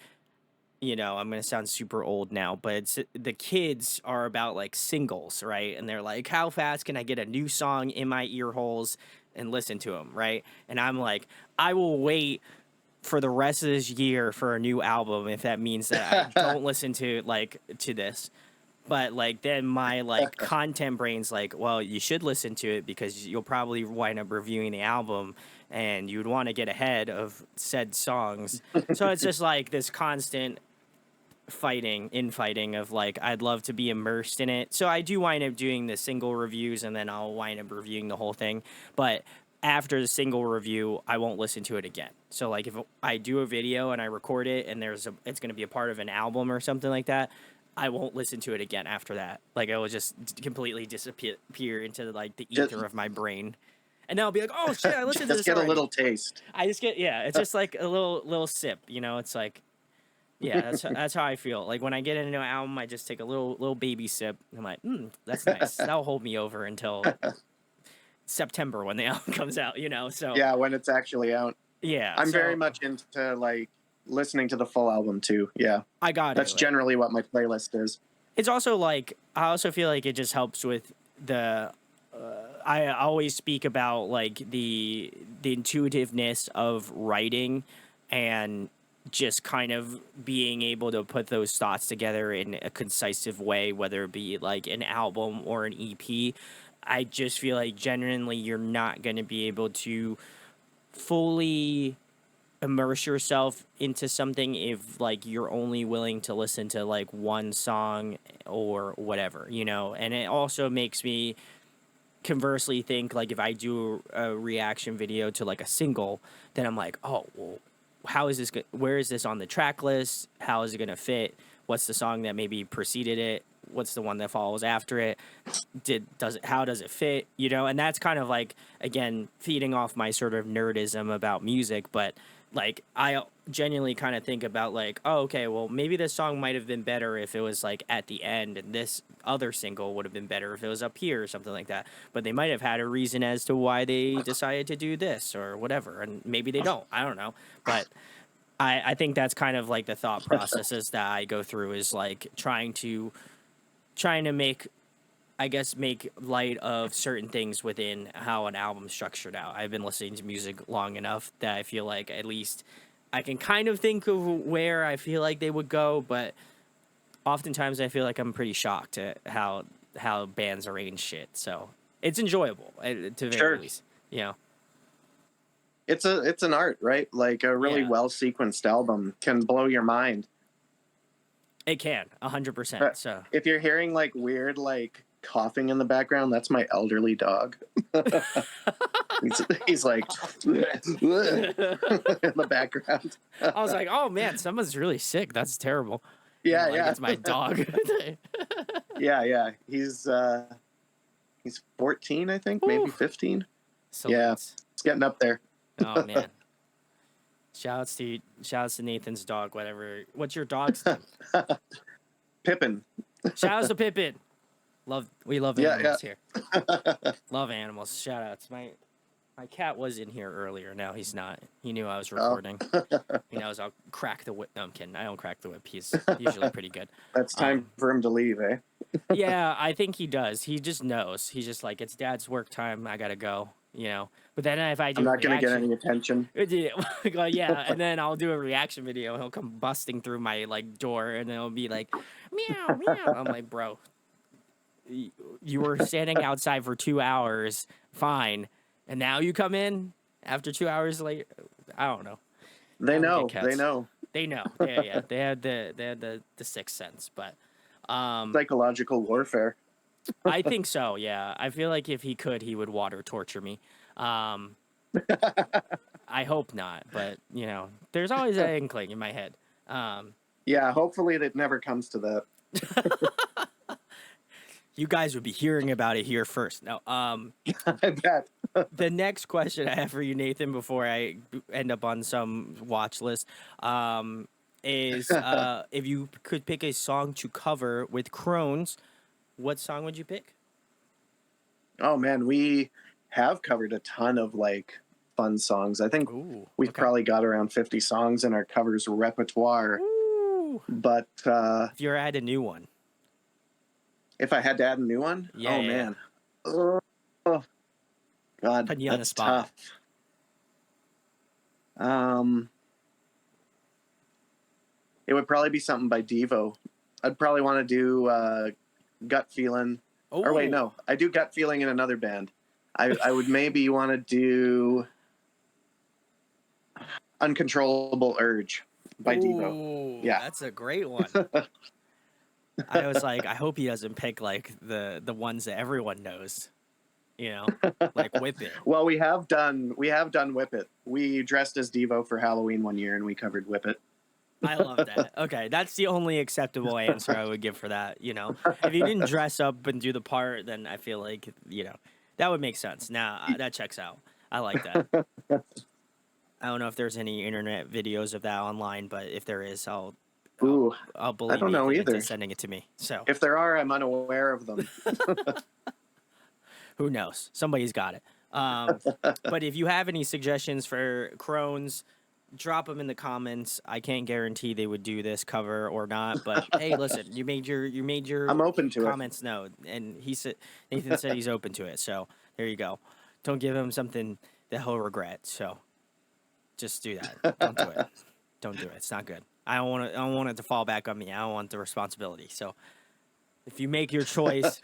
I'm gonna sound super old now, but it's the kids are about like singles, right? And they're like, how fast can I get a new song in my ear holes and listen to them, right? And I'm like, I will wait for the rest of this year for a new album if that means that I don't listen to this. But like then my like content brain's like, well, you should listen to it because you'll probably wind up reviewing the album and you'd want to get ahead of said songs. So it's just like this constant infighting of like, I'd love to be immersed in it. So I do wind up doing the single reviews and then I'll wind up reviewing the whole thing. But after the single review, I won't listen to it again. So like if I do a video and I record it and it's going to be a part of an album or something like that, I won't listen to it again after that. Like it will just completely disappear into like the just ether of my brain. And then I'll be like, "Oh shit, I listened to just this get a already." little taste. I just get yeah, it's just like a little sip, It's like yeah, that's how I feel. Like when I get into an album, I just take a little baby sip. I'm like, that's nice. That'll hold me over until September when the album comes out. So Yeah, when it's actually out. yeah, I'm very so much into like listening to the full album too. Yeah. I got That's it. generally what my playlist is. It's also like I also feel like it just helps with the I always speak about like the intuitiveness of writing and just kind of being able to put those thoughts together in a concisive way, whether it be like an album or an EP. I just feel like genuinely you're not going to be able to fully immerse yourself into something if like you're only willing to listen to like one song or whatever, you know. And it also makes me conversely think like if I do a reaction video to like a single, then I'm like, oh well, how is this where is this on the track list, how is it going to fit, what's the song that maybe preceded it, what's the one that follows after it, how does it fit, you know. And that's kind of like, again, feeding off my sort of nerdism about music, but like I genuinely kind of think about like, oh okay, well maybe this song might have been better if it was like at the end, and this other single would have been better if it was up here or something like that. But they might have had a reason as to why they decided to do this or whatever, and maybe they don't, I don't know. But I think that's kind of like the thought processes that I go through, is like trying to make, I guess, make light of certain things within how an album's structured out. I've been listening to music long enough that I feel like at least I can kind of think of where I feel like they would go, but oftentimes I feel like I'm pretty shocked at how bands arrange shit. So it's enjoyable, to the very least, you know. It's an art, right? Like a really well sequenced album can blow your mind. It can 100%. So if you're hearing like weird like coughing in the background, that's my elderly dog. he's like in the background. I was like, oh man, someone's really sick. That's terrible. Yeah, like, yeah. It's my dog. yeah. He's 14, I think. Ooh. Maybe 15. So yeah, it's getting up there. Oh man. Shouts to Nathan's dog, whatever. What's your dog's name? Pippin. Shouts to Pippin. We love animals here. Love animals. Shout outs. My cat was in here earlier. Now he's not. He knew I was recording. He knows I'll crack the whip. No, I'm kidding. I don't crack the whip. He's usually pretty good. That's time for him to leave, eh? Yeah, I think he does. He just knows. He's just like, it's Dad's work time. I gotta go. You know. But then if I do, I'm not gonna get any attention. Yeah, and then I'll do a reaction video, and he'll come busting through my like door, and then he'll be like, meow meow. I'm like, bro, you were standing outside for 2 hours, fine, and now you come in after 2 hours later. I don't know. They know. Yeah. They had the sixth sense, but psychological warfare. I think so. Yeah, I feel like if he could, he would water torture me. I hope not, but you know, there's always an inkling in my head. Yeah, hopefully it never comes to that. You guys would be hearing about it here first. No, I bet. The next question I have for you, Nathan, before I end up on some watch list, is if you could pick a song to cover with Crones, what song would you pick? Oh man, we have covered a ton of like fun songs. I think we've probably got around 50 songs in our covers repertoire. Ooh. But if you had a new one. If I had to add a new one? Yeah, oh, man. Oh, God, putting you on the that's spot. Tough. It would probably be something by Devo. I'd probably want to do Gut Feeling. Ooh. Or wait, no. I do Gut Feeling in another band. I would maybe want to do Uncontrollable Urge by Devo. Yeah. That's a great one. I was like, I hope he doesn't pick like the ones that everyone knows, you know, like Whip It. Well, we have done Whip It. We dressed as Devo for Halloween one year and we covered Whip It. I love that. Okay, that's the only acceptable answer I would give for that. You know, if you didn't dress up and do the part, then I feel like, you know, that would make sense. Now that checks out. I like that. I don't know if there's any internet videos of that online, but if there is, I'll believe I don't know either. Sending it to me. So if there are, I'm unaware of them. Who knows? Somebody's got it. But if you have any suggestions for Crones, drop them in the comments. I can't guarantee they would do this cover or not, but hey, listen, you made I'm your open to it. comments known, and he said Nathan said he's open to it. So there you go. Don't give him something that he'll regret. So just do that. Don't do it. Don't do it. It's not good. I don't want to. I don't want it to fall back on me. I don't want the responsibility. So if you make your choice,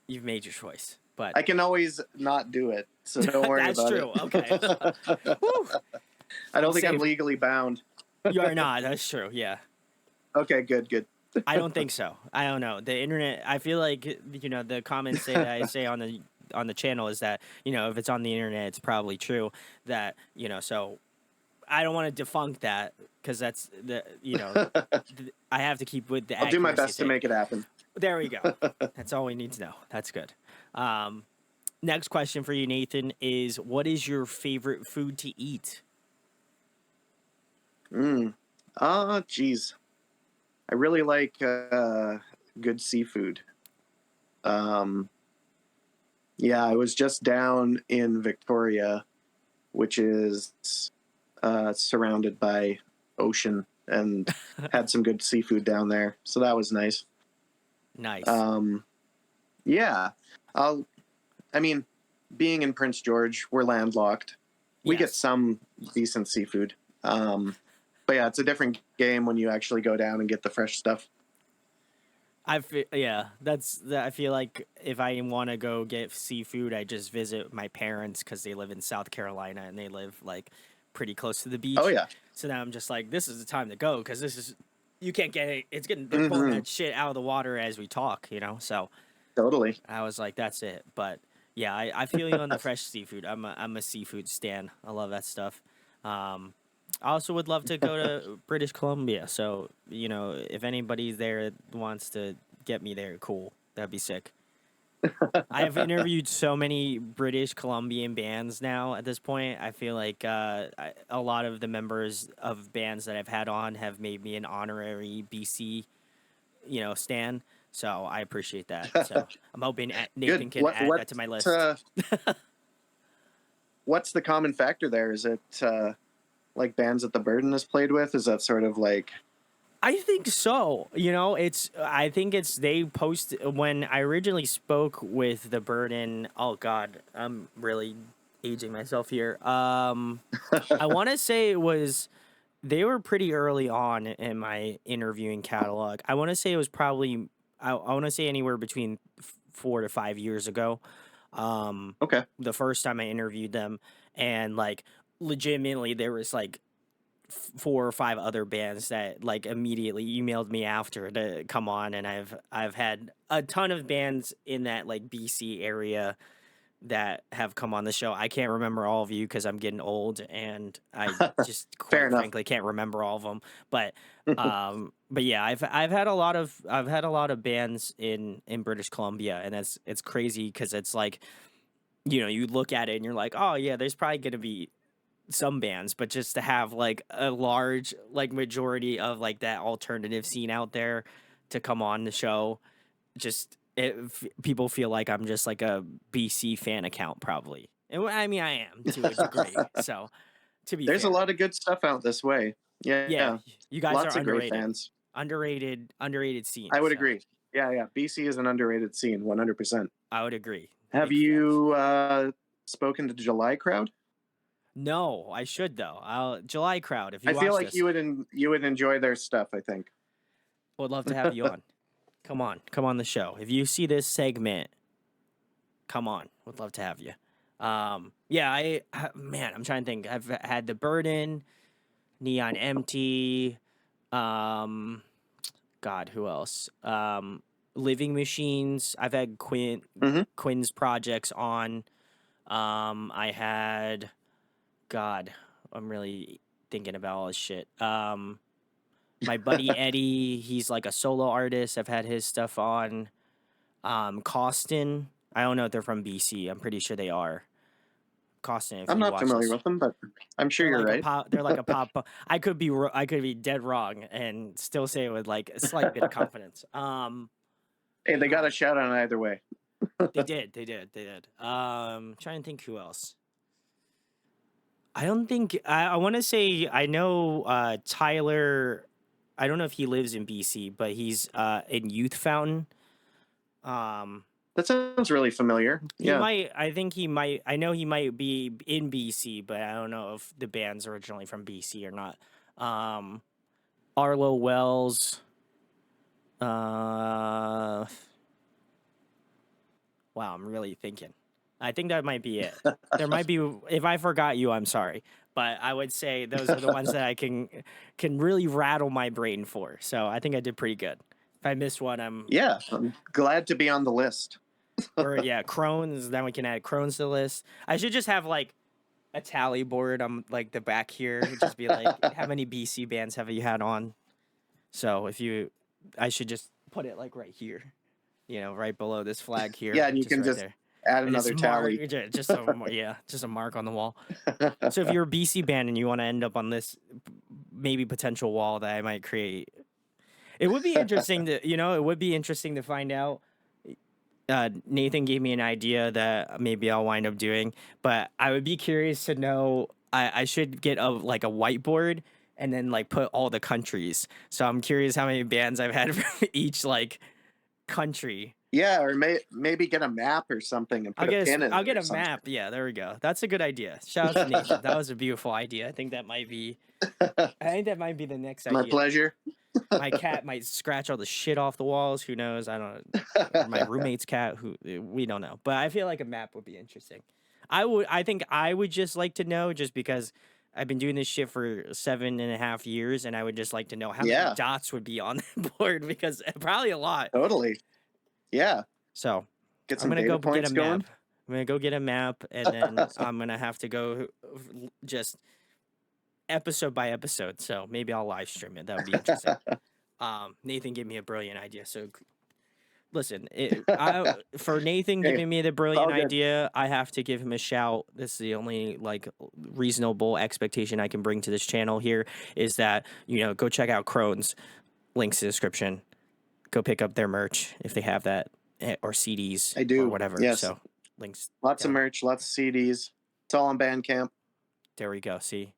you've made your choice. But I can always not do it, so don't worry that's about true. it. Okay. Whew. I don't think I'm Save- legally bound. You are not. That's true. Yeah. Okay, good. I don't think so. I don't know. The internet. I feel like the comments say that I say on the channel is that if it's on the internet, it's probably true. That so I don't want to debunk that because that's I have to keep with the. I'll do my accuracy best to thing. make it happen. There we go. That's all we need to know. That's good. Next question for you, Nathan, is what is your favorite food to eat? Geez. I really like good seafood. Yeah, I was just down in Victoria, which is surrounded by ocean, and had some good seafood down there. So that was nice. Nice. Yeah. I mean, being in Prince George, we're landlocked. We get Yes. some decent seafood. But yeah, it's a different game when you actually go down and get the fresh stuff. I feel like if I want to go get seafood, I just visit my parents because they live in South Carolina and they live like pretty close to the beach. Oh yeah. So now I'm just like, this is the time to go because you can't get it. It's getting they're pulling that shit out of the water as we talk, So Totally. I was like, that's it. But yeah, I feel you on the fresh seafood. I'm a seafood stan. I love that stuff. I also would love to go to British Columbia. So, if anybody's there that wants to get me there, cool. That'd be sick. I have interviewed so many British Columbian bands now at this point. I feel like a lot of the members of bands that I've had on have made me an honorary BC, stan. So I appreciate that. So I'm hoping Nathan can add that to my list. What's the common factor there? Is it like bands that the Burden has played with? Is that sort of like? I think so. I think it's they post when I originally spoke with the Burden. Oh God, I'm really aging myself here. I want to say it was they were pretty early on in my interviewing catalog. I want to say it was probably I want to say anywhere between 4 to 5 years ago. Okay. The first time I interviewed them, and like legitimately there was like 4 or 5 other bands that like immediately emailed me after to come on, and I've had a ton of bands in that like BC area that have come on the show. I can't remember all of you because I'm getting old and I just quite frankly can't remember all of them. But yeah, I've had a lot of bands in British Columbia, and it's crazy because it's like you look at it and you're like, oh yeah, there's probably gonna be some bands, but just to have like a large like majority of like that alternative scene out there to come on the show, people feel like I'm just like a BC fan account probably, and I mean I am to a degree. So to be there's fair, a lot of good stuff out this way. Yeah. you guys Lots are of underrated. great fans. Underrated scene. I would agree. Yeah. BC is an underrated scene, 100%. I would agree. Have you spoken to July Crowd? No, I should though. July Crowd. If you I feel like this, you would enjoy their stuff. I think. Would love to have you on. Come on the show. If you see this segment, come on. Would love to have you. Yeah, I'm trying to think. I've had the Burden, Neon Empty, God, who else? Living Machines. I've had Quinn's projects on. I had, God, I'm really thinking about all this shit. My buddy Eddie, he's like a solo artist. I've had his stuff on. Costin, I don't know if they're from BC. I'm pretty sure they are. Costin, if I'm you not watch familiar this. with them, but I'm sure you're right. They're like a pop. I could be dead wrong and still say it with like a slight bit of confidence. Hey, they got a shout out either way. They did. Trying to think who else. I don't think I want to say I know Tyler. I don't know if he lives in BC, but he's in Youth Fountain. Um, That sounds really familiar. he Yeah. might. I think he might. I know he might be in BC, but I don't know if the band's originally from BC or not. Um, Arlo Wells. Uh, wow, I'm really thinking. I think that might be it. There might be. If I forgot you, I'm sorry, but I would say those are the ones that I can really rattle my brain for. So I think I did pretty good. If I missed one, Yeah, I'm glad to be on the list. or yeah, Crones. Then we can add Crones to the list. I should just have like a tally board on like the back here. It'd just be like, how many BC bands have you had on? So if you, I should just put it like right here. You know, right below this flag here, Yeah, and you just can right just there. add And it's another tally. just yeah, just a mark on the wall. So if you're a BC band and you want to end up on this maybe potential wall that I might create, it would be interesting to it would be interesting to find out. Nathan gave me an idea that maybe I'll wind up doing, but I would be curious to know. I should get a like a whiteboard and then like put all the countries. So I'm curious how many bands I've had from each like country. Yeah, or maybe get a map or something and put a pin in I'll it get or a something. map. Yeah, there we go. That's a good idea. Shout out to Nathan. That was a beautiful idea. I think that might be. I think that might be the next My idea. pleasure. My cat might scratch all the shit off the walls. Who knows? I don't. Or my roommate's cat. Who we don't know. But I feel like a map would be interesting. I think I would just like to know, just because I've been doing this shit for 7.5 years, and I would just like to know how many Yeah, dots would be on the board, because probably a lot. totally. Yeah, So get I'm some gonna data go get a points map. going. I'm gonna go get a map, and then I'm gonna have to go just episode by episode. So maybe I'll live stream it. That would be interesting. Nathan gave me a brilliant idea. So listen, for Nathan Hey, giving me the it's brilliant all good. idea, I have to give him a shout. This is the only like reasonable expectation I can bring to this channel here, is that go check out Crones. Links in the description. Go pick up their merch if they have that, or CDs I or do. whatever. Yes, So links lots of down. merch, lots of CDs. It's all on Bandcamp. There we go. See,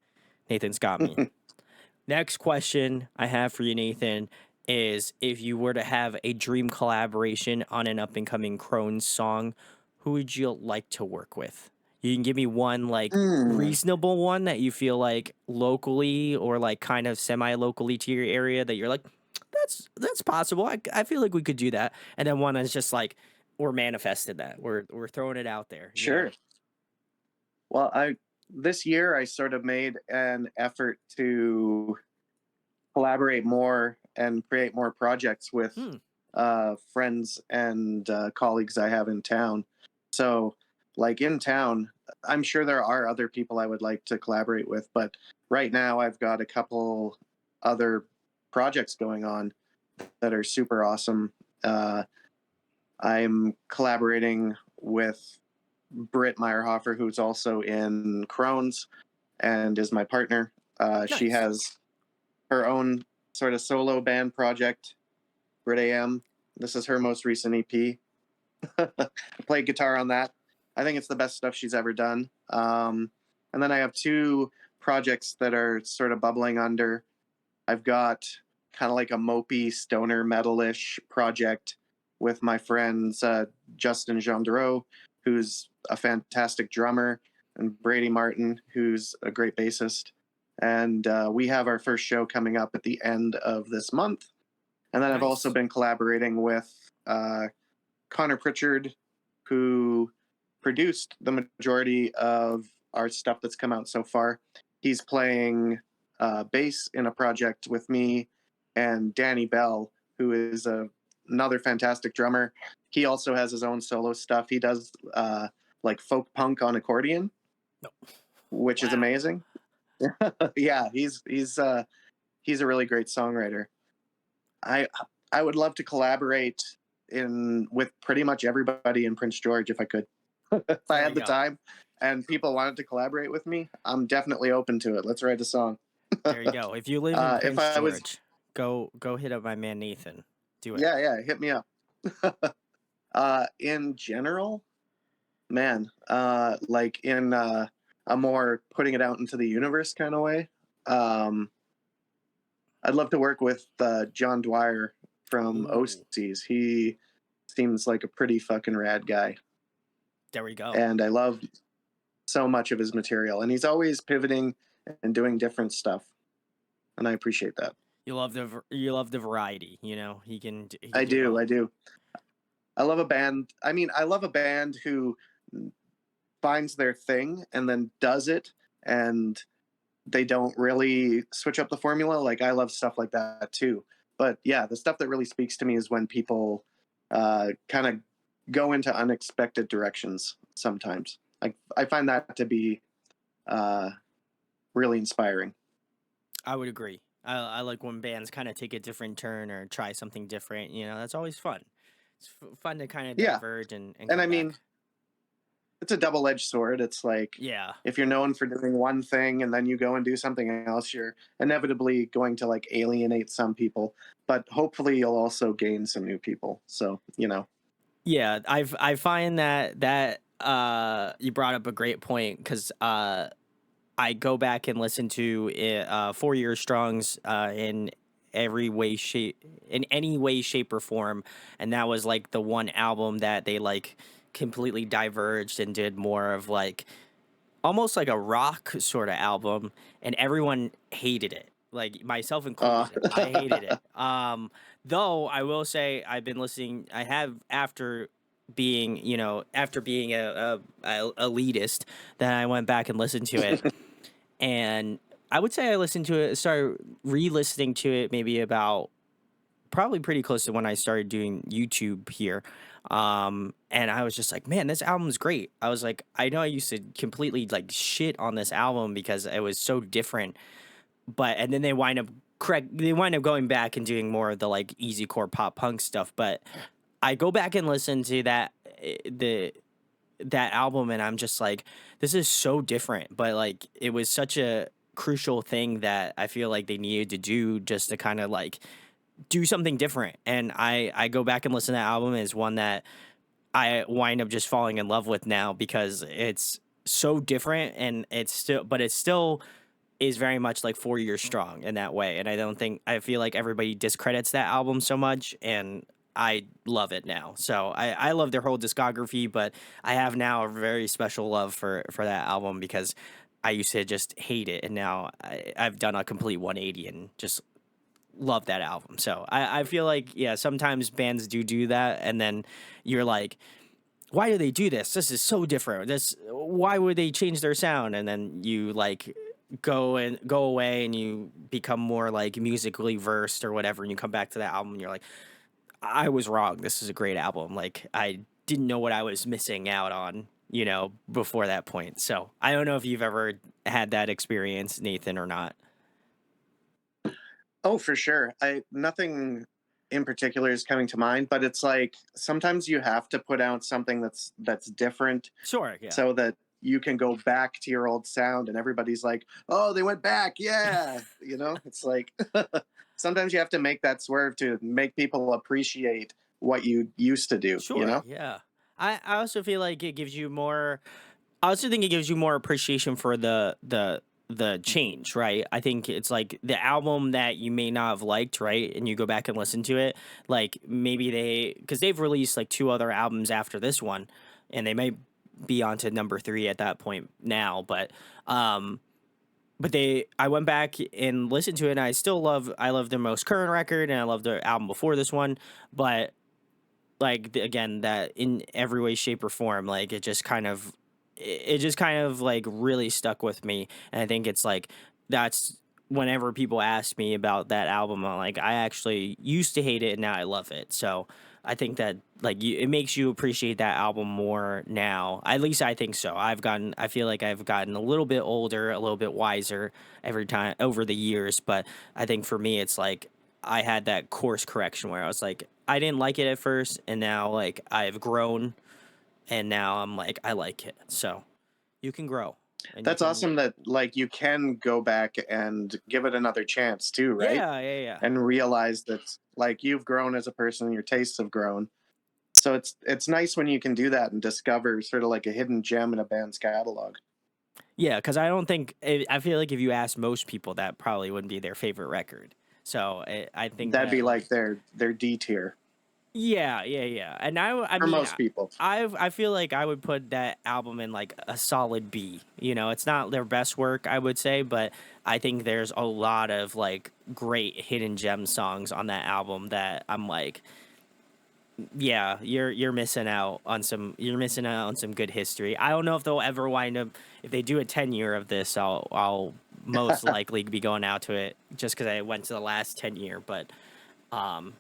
Nathan's got me. Next question I have for you, Nathan, is if you were to have a dream collaboration on an up and coming Crones song, who would you like to work with? You can give me one like Hmm. reasonable one that you feel like locally or like kind of semi locally to your area that you're like, that's possible. I feel like we could do that. And then one that's just like, we're manifesting that. We're throwing it out there, Sure. Well, this year I sort of made an effort to collaborate more and create more projects with Hmm. friends and colleagues I have in town. So, like in town, I'm sure there are other people I would like to collaborate with, but right now I've got a couple other projects going on that are super awesome. I'm collaborating with Britt Meyerhofer, who's also in Crones and is my partner. She Nice. has her own sort of solo band project, Britt AM. This is her most recent EP. I played guitar on that. I think it's the best stuff she's ever done. And then I have two projects that are sort of bubbling under. I've got kind of like a mopey stoner metal-ish project with my friends Justin Gendreau, who's a fantastic drummer, and Brady Martin, who's a great bassist. And we have our first show coming up at the end of this month. And then I've also Nice. been collaborating with Connor Pritchard, who produced the majority of our stuff that's come out so far. He's playing bass in a project with me and Danny Bell, who is another fantastic drummer. He also has his own solo stuff. He does like folk punk on accordion, which is Wow. amazing. Yeah, he's a really great songwriter. I would love to collaborate with pretty much everybody in Prince George if I could. If I There had you the go. time and people wanted to collaborate with me, I'm definitely open to it. Let's write a song. There you go. If you live in If Prince I was, George, go hit up my man Nathan. Do it. yeah, hit me up. In general, man, like in a more putting it out into the universe kind of way. Um, I'd love to work with John Dwyer from Ooh, OCs. He seems like a pretty fucking rad guy, there we go. and I love so much of his material. And he's always pivoting and doing different stuff, and I appreciate that. You love the variety. You know, he can I do it do, all. I do. I love a band. I mean, I love a band who finds their thing and then does it, and they don't really switch up the formula. Like I love stuff like that too. But yeah, the stuff that really speaks to me is when people kind of go into unexpected directions. Sometimes I find that to be uh, really inspiring. I would agree. I like when bands kind of take a different turn or try something different. You know, that's always fun. It's fun to kind of Yeah, diverge and and I come mean, back. it's a double-edged sword. It's like Yeah. if you're known for doing one thing and then you go and do something else, you're inevitably going to like alienate some people, but hopefully you'll also gain some new people. So, you know. Yeah, I find that you brought up a great point because I go back and listen to 4 Year Strong's in every way shape in any way shape or form, and that was like the one album that they like completely diverged and did more of like almost like a rock sort of album, and everyone hated it, like myself Uh, included. I hated it. Though I will say I've been listening. I have after being after being a elitist, then I went back and listened to it, and I would say I listened to it, started re-listening to it maybe about probably pretty close to when I started doing YouTube here. And I was just like, man, this album's great. I was like, I know I used to completely like shit on this album because it was so different, but and then they wind up going back and doing more of the like easy core pop punk stuff. But I go back and listen to that album and I'm just like, this is so different. But like it was such a crucial thing that I feel like they needed to do just to kind of like do something different. And I go back and listen to that album is one that I wind up just falling in love with now because it's so different and it still is very much like 4 Years Strong in that way. And I feel like everybody discredits that album so much and I love it now. So I love their whole discography, but I have now a very special love for that album because I used to just hate it and now I've done a complete 180 and just love that album. So I feel like, yeah, sometimes bands do that. And then you're like, why do they do this? This is so different. Why would they change their sound? And then you like go away and you become more like musically versed or whatever. And you come back to that album and you're like, I was wrong. This is a great album. Like I didn't know what I was missing out on, before that point. So I don't know if you've ever had that experience, Nathan, or not. oh, for sure. I nothing in particular is coming to mind, but it's like sometimes you have to put out something that's different Sure. Yeah. so that you can go back to your old sound and everybody's like, "Oh, they went back." Yeah. It's like sometimes you have to make that swerve to make people appreciate what you used to do, you Sure, know? yeah. I also feel like it gives you more I also think it gives you more appreciation for the change, right? I think it's like the album that you may not have liked, right? And you go back and listen to it, like maybe because they've released like two other albums after this one, and they may be on to number three at that point now, um I went back and listened to it and I love their most current record and I love their album before this one, but like again that in every way shape or form like it just kind of like really stuck with me and I think it's like that's whenever people ask me about that album I'm like I actually used to hate it and now I love it. So I think that like it makes you appreciate that album more now. At least I think so. I feel like I've gotten a little bit older, a little bit wiser every time over the years, but I think for me it's like I had that course correction where I was like, I didn't like it at first, and now like I've grown, and now I'm like I like it. So you can grow, and you That's can, awesome that like you can go back and give it another chance too, right? yeah. And realize that like you've grown as a person, your tastes have grown. So it's nice when you can do that and discover sort of like a hidden gem in a band's catalog. Yeah, because I don't think I feel like if you ask most people, that probably wouldn't be their favorite record. So I think That'd be that like their D tier yeah, yeah, yeah. And I for mean, most people. I feel like I would put that album in like a solid B. You know, it's not their best work, I would say, but I think there's a lot of like great hidden gem songs on that album that I'm like, yeah, you're missing out on some good history. I don't know if they'll ever wind up if they do a 10-year of this. I'll most likely be going out to it just because I went to the last 10-year. But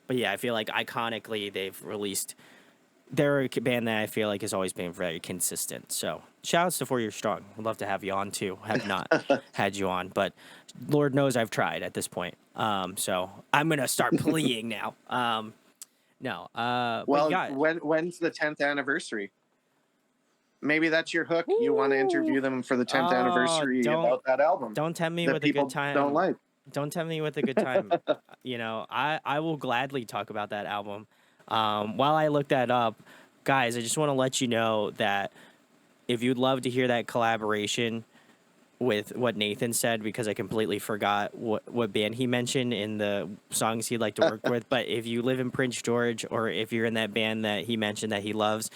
yeah, I feel like iconically they've released. They're a band that I feel like has always been very consistent. So shout outs to 4 Year Strong. Would love to have you on too. Have not had you on, but Lord knows I've tried at this point. So I'm gonna start pleading now. No, but you Well, got when's the 10th anniversary? Maybe that's your hook. You want to Ooh. interview them for the 10th Oh, anniversary about that album don't tempt me that with a good people don't time. like. Don't tempt me with a good time. You know, I will gladly talk about that album. While I look that up, guys, I just want to let you know that if you'd love to hear that collaboration with what Nathan said, because I completely forgot what band he mentioned in the songs he'd like to work with. But if you live in Prince George, or if you're in that band that he mentioned that he loves,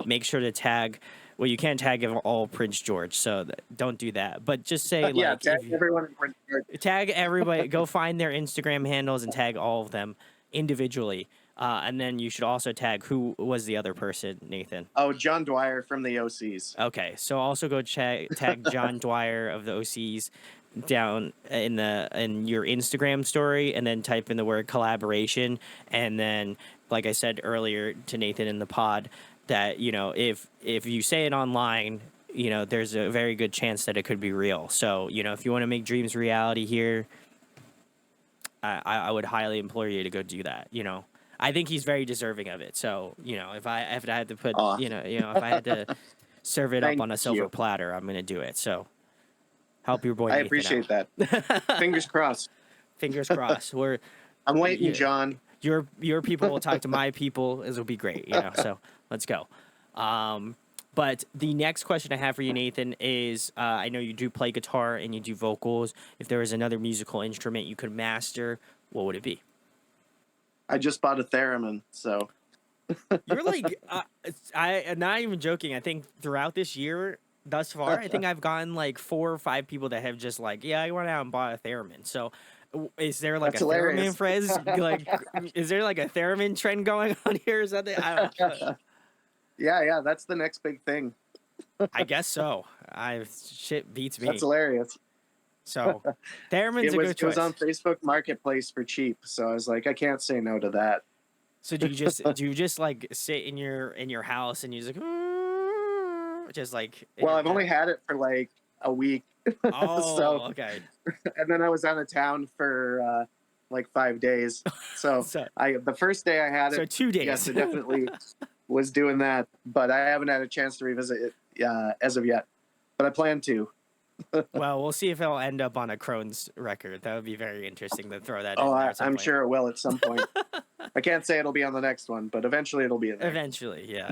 make sure to tag. Well, you can't tag all Prince George, so don't do that. But just say Yeah, like tag if you everyone in Prince George. tag everybody, go find their Instagram handles and tag all of them individually. And then you should also tag who was the other person, Nathan. Oh, John Dwyer from the OCs. Okay, so also go tag John Dwyer of the OCs down in your Instagram story, and then type in the word collaboration, and then like I said earlier to Nathan in the pod, that if you say it online, there's a very good chance that it could be real. So if you want to make dreams reality here, I would highly implore you to go do that. I think he's very deserving of it. So if I had to put Aw, if I had to serve it up thank on a silver you. platter, I'm gonna do it. So help your boy I Nathan out. appreciate that. Fingers crossed. Fingers crossed. We're I'm waiting, you, John. your people will talk to my people. This will be great. So let's go. But the next question I have for you, Nathan, is I know you do play guitar and you do vocals. If there was another musical instrument you could master, what would it be? I just bought a theremin, so You're like, I'm not even joking. I think throughout this year thus far, I think I've gotten like 4 or 5 people that have just like, yeah, I went out and bought a theremin. So, is there like that's a theremin hilarious. friends? Like, is there like a theremin trend going on here or something? I don't know. Yeah, that's the next big thing. I guess so. Shit beats me. That's hilarious. So, theremin's a good It was choice. on Facebook Marketplace for cheap, so I was like, I can't say no to that. So do you just like sit in your house and you just like just like in Well, your I've only had it for like a week, oh so okay. and then I was out of town for like 5 days. So So the first day I had so it, 2 days. yes, I definitely was doing that, but I haven't had a chance to revisit it as of yet. But I plan to. Well, we'll see if it'll end up on a Crones record. That would be very interesting to throw that in Oh, there at some I'm point. sure it will at some point. I can't say it'll be on the next one, but eventually it'll be in there. Eventually, yeah.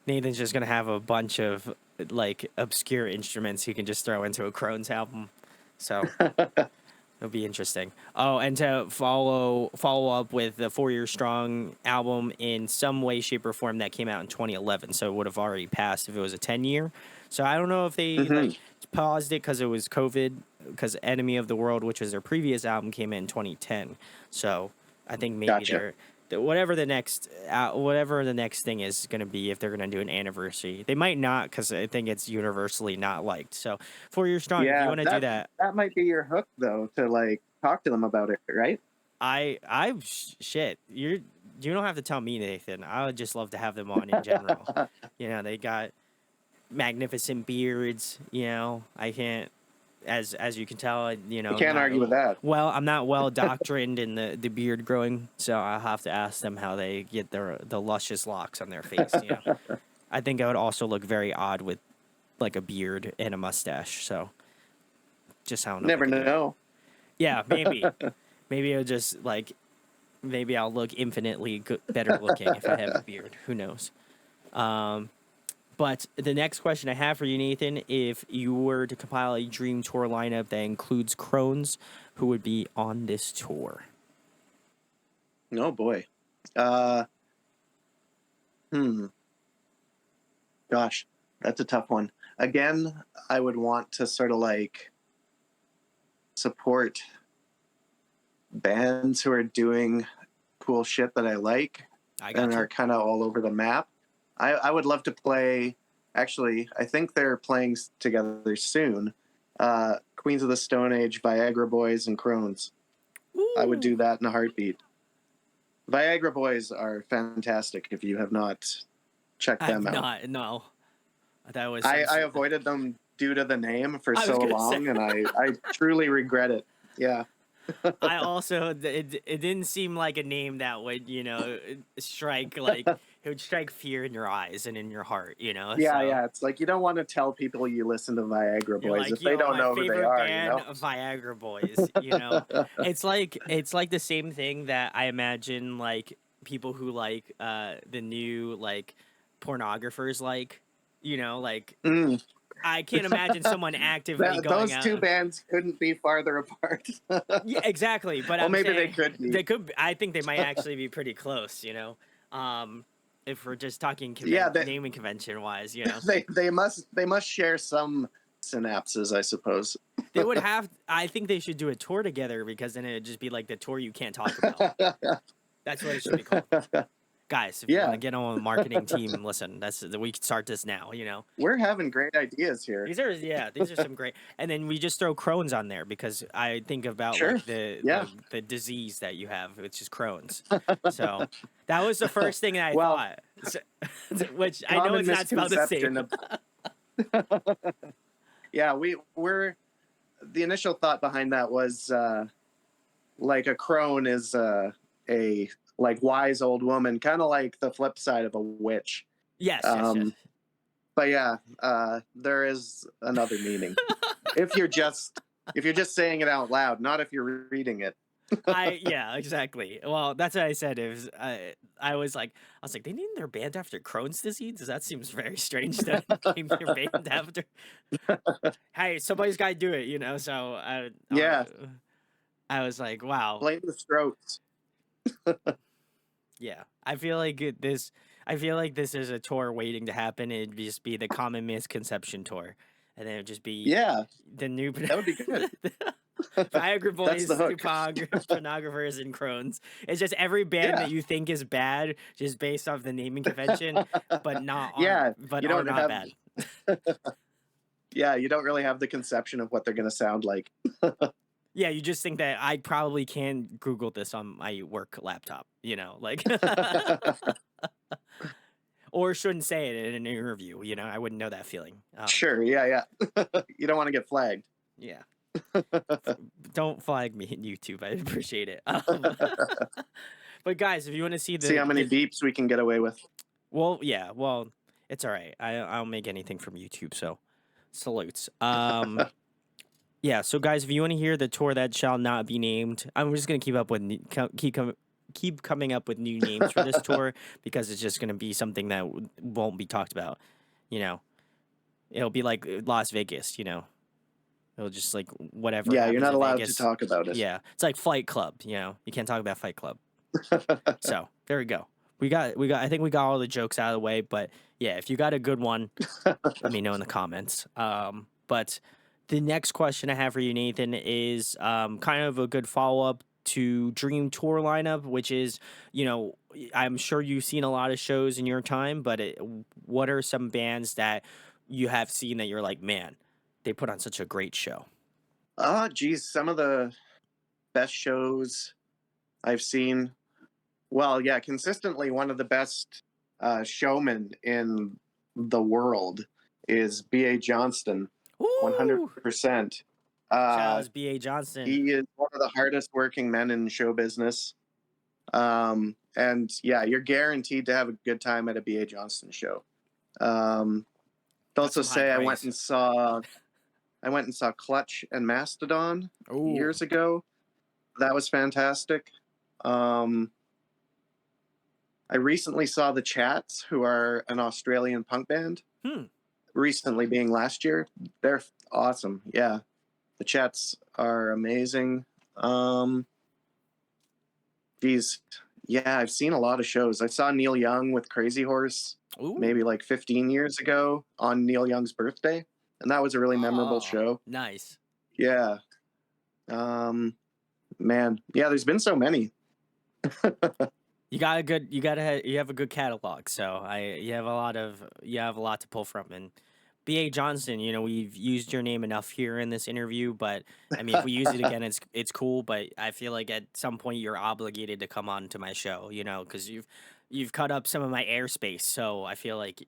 Nathan's just gonna have a bunch of like obscure instruments he can just throw into a Crones album. So it'll be interesting. Oh, and to follow up with the 4 Year Strong album in some way, shape, or form that came out in 2011. So it would have already passed if it was a 10-year. So I don't know if they like paused it because it was COVID, because Enemy of the World, which was their previous album, came in 2010. So I think maybe Gotcha. whatever the next thing is going to be, if they're going to do an anniversary, they might not, because I think it's universally not liked. So 4 Year Strong, if you Yeah, want to do that, that might be your hook though, to like talk to them about it, right? shit, you don't have to tell me, Nathan. I would just love to have them on in general. They got magnificent beards. I can't, as you can tell, You can't argue with that. well, I'm not well doctrined in the beard growing, so I'll have to ask them how they get the luscious locks on their face. I think I would also look very odd with like a beard and a mustache. So just how Never know. Yeah, maybe it'll just like maybe I'll look infinitely better looking if I have a beard. Who knows? But the next question I have for you, Nathan, if you were to compile a dream tour lineup that includes Crones, who would be on this tour? Oh boy. Uh, hmm. Gosh, that's a tough one. Again, I would want to sort of like support bands who are doing cool shit that I like I got and you. are kind of all over the map. I would love to play. Actually, I think they're playing together soon. Queens of the Stone Age, Viagra Boys, and Crones. I would do Ooh. that in a heartbeat. Viagra Boys are fantastic. If you have not checked I've them out, not. No, that was. I avoided them due to the name for I was so gonna say. long, and I truly regret it. Yeah. I also it didn't seem like a name that would strike like it would strike fear in your eyes and in your heart. Yeah, So yeah. It's like you don't want to tell people you listen to Viagra you're Boys like, if they yo, don't my know who they favorite are, you band, know? Viagra Boys. It's like the same thing that I imagine like people who like the new like pornographers like, like Mm. I can't imagine someone actively going Those two out. bands couldn't be farther apart. Yeah, exactly. But Well, I'm maybe they saying could be. they could. I think they might actually be pretty close. If we're just talking Yeah, naming convention wise, they must share some synapses, I suppose. they would have. I think they should do a tour together because then it'd just be like the tour you can't talk about. That's what it should be called. Guys, if you want Yeah, to get on a marketing team, listen, we can start this now. we're having great ideas here. These are some great, and then we just throw Crohn's on there because I think about Sure. like the Yeah. the disease that you have, which is Crohn's. So that was the first thing that I Well, thought, which I know common it's not spelled the misconception same. of yeah, we're the initial thought behind that was like a crone is a like wise old woman, kind of like the flip side of a witch. Yes. But yeah, there is another meaning. if you're just saying it out loud, not if you're reading it. Yeah, exactly. Well, that's what I said. It was I was like they named their band after Crohn's disease. That seems very strange to name their band after. Hey, somebody's got to do it. So Yeah, I was like, wow. blame the Strokes. Yeah, I feel like this. I feel like this is a tour waiting to happen. It'd just be the common misconception tour, and then it'd just be Yeah, the new that would be good. Viagra That's Boys, the hook. pornographers, and Crones. It's just every band Yeah, that you think is bad, just based off the naming convention, but yeah. but You are don't not have. bad. Yeah, you don't really have the conception of what they're going to sound like. Yeah, you just think that I probably can Google this on my work laptop, like, or shouldn't say it in an interview. I wouldn't know that feeling. Sure. Yeah, yeah. You don't want to get flagged. Yeah. Don't flag me in YouTube. I appreciate it. But guys, if you want to see See how many beeps we can get away with. well, it's all right. I'll make anything from YouTube. So salutes. Yeah. So guys, if you want to hear the tour that shall not be named, I'm just gonna keep up with keep coming up with new names for this tour because it's just gonna be something that won't be talked about. It'll be like Las Vegas. It'll just like whatever. Yeah, you're happens not in allowed Vegas. to talk about it. Yeah, it's like Fight Club. You can't talk about Fight Club. So there we go. We got. I think we got all the jokes out of the way. But yeah, if you got a good one, let me know in the comments. But the next question I have for you, Nathan, is kind of a good follow up to Dream Tour lineup, which is, I'm sure you've seen a lot of shows in your time, but what are some bands that you have seen that you're like, man, they put on such a great show? Oh, geez, some of the best shows I've seen. Well, yeah, consistently one of the best showmen in the world is B.A. Johnston. Ooh, 100%. Charles B.A. Johnston. He is one of the hardest working men in show business. And yeah, you're guaranteed to have a good time at a B.A. Johnston show. Also say I went and saw Clutch and Mastodon years ago. That was fantastic. I recently saw the Chats, who are an Australian punk band. Hmm. recently being last year. They're awesome. Yeah. The chats are amazing. Um, Geez, yeah, I've seen a lot of shows. I saw Neil Young with Crazy Horse maybe Ooh. like 15 years ago on Neil Young's birthday, and that was a really memorable Oh, show. nice. Yeah. Um, Man, yeah, there's been so many. You got a good. You have a good catalog. So you have a lot to pull from. And B.A. Johnson, we've used your name enough here in this interview, but I mean, if we use it again, it's cool. But I feel like at some point you're obligated to come on to my show, because you've cut up some of my airspace. So I feel like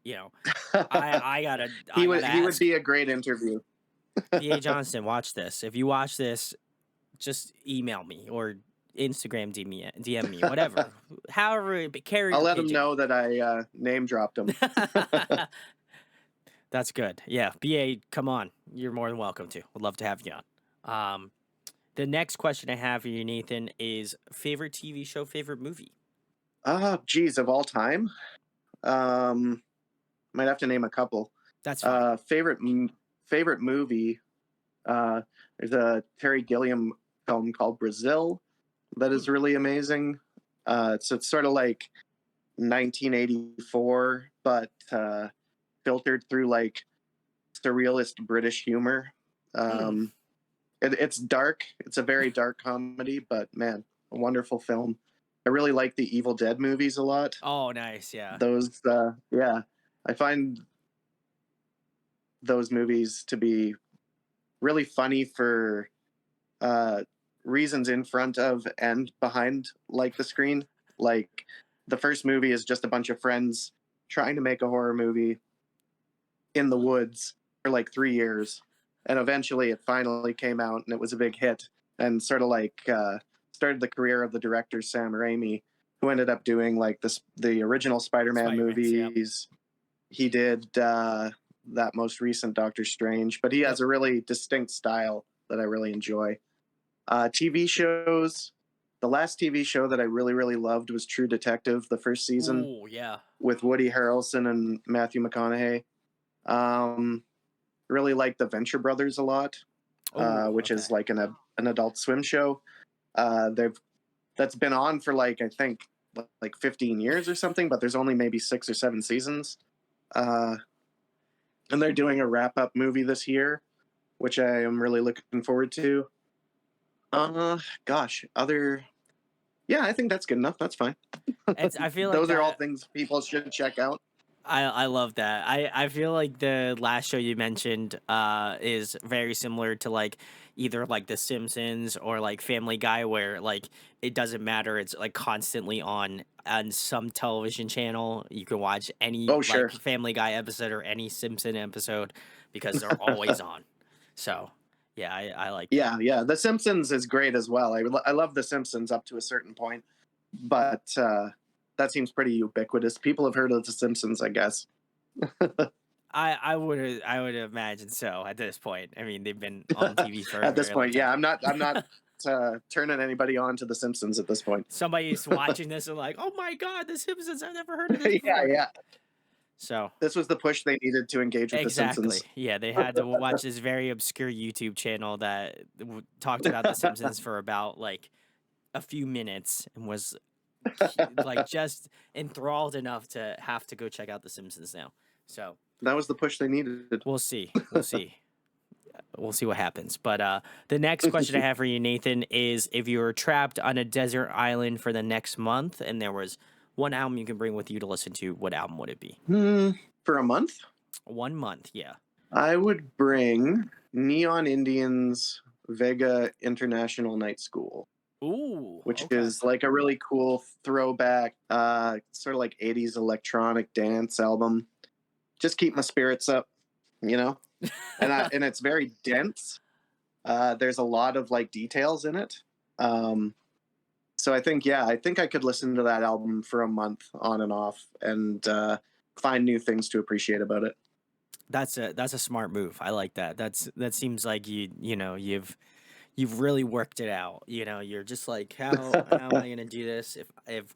I gotta He would ask be a great interview. B.A. Johnson. Watch this. If you watch this, just email me or Instagram DM me, whatever. However, but carry I'll the let him pigeon. know that I name dropped him. That's good. Yeah, BA, come on. You're more than welcome to. Would love to have you on. The next question I have for you, Nathan, is favorite TV show, favorite movie. Geez, of all time, um, might have to name a couple. That's fine. Favorite movie. Uh, there's a Terry Gilliam film called Brazil that is really amazing. It's sort of like 1984, but filtered through like surrealist British humor. Mm. It's dark. It's a very dark comedy, but man, a wonderful film. I really like the Evil Dead movies a lot. Oh, nice. Yeah. Those, yeah, I find those movies to be really funny for uh, reasons in front of and behind like the screen. Like the first movie is just a bunch of friends trying to make a horror movie in the woods for like 3 years, and eventually it finally came out and it was a big hit, and sort of like started the career of the director Sam Raimi, who ended up doing like the original Spider-Man Spider-Man's, yep. movies. He did that most recent Doctor Strange, but he Yep. has a really distinct style that I really enjoy. TV shows. The last TV show that I really, really loved was True Detective, the first season Ooh, yeah. with Woody Harrelson and Matthew McConaughey. Um, really like the Venture Brothers a lot, Oh, which okay. is like an Adult Swim show. That's been on for like I think like 15 years or something, but there's only maybe 6 or 7 seasons. Uh, and they're doing a wrap up movie this year, which I am really looking forward to. Gosh, other yeah, I think that's good enough. That's fine. I feel like Those are all that. things people should check out. I love that. I feel like the last show you mentioned is very similar to like either like The Simpsons or like Family Guy, where like it doesn't matter, it's like constantly on some television channel. You can watch any Oh, like sure. Family Guy episode or any Simpson episode because they're always on. So yeah, I like that. Yeah, yeah. The Simpsons is great as well. I love The Simpsons up to a certain point, but that seems pretty ubiquitous. People have heard of The Simpsons, I guess. I would imagine so at this point. I mean, they've been on TV for a At this very long point, yeah, time. I'm not turning anybody on to The Simpsons at this point. Somebody's watching this and like, oh my god, The Simpsons! I've never heard of this Yeah, before. yeah. So This was the push they needed to engage with The exactly, Simpsons. yeah, they had to watch this very obscure YouTube channel that talked about The Simpsons for about like a few minutes and was like just enthralled enough to have to go check out The Simpsons now. So That was the push they needed. we'll see. We'll see what happens. But the next question I have for you, Nathan, is if you were trapped on a desert island for the next month and there was one album you can bring with you to listen to, what album would it be? For a month, 1 month, yeah. I would bring Neon Indians Vega International Night School, Ooh, which okay. is like a really cool throwback, sort of like 80s electronic dance album. Just keep my spirits up, you know? And it's very dense. There's a lot of like details in it. So I think I could listen to that album for a month on and off and find new things to appreciate about it. That's a smart move. I like that. That seems like you've really worked it out. You're just like how am I gonna do this if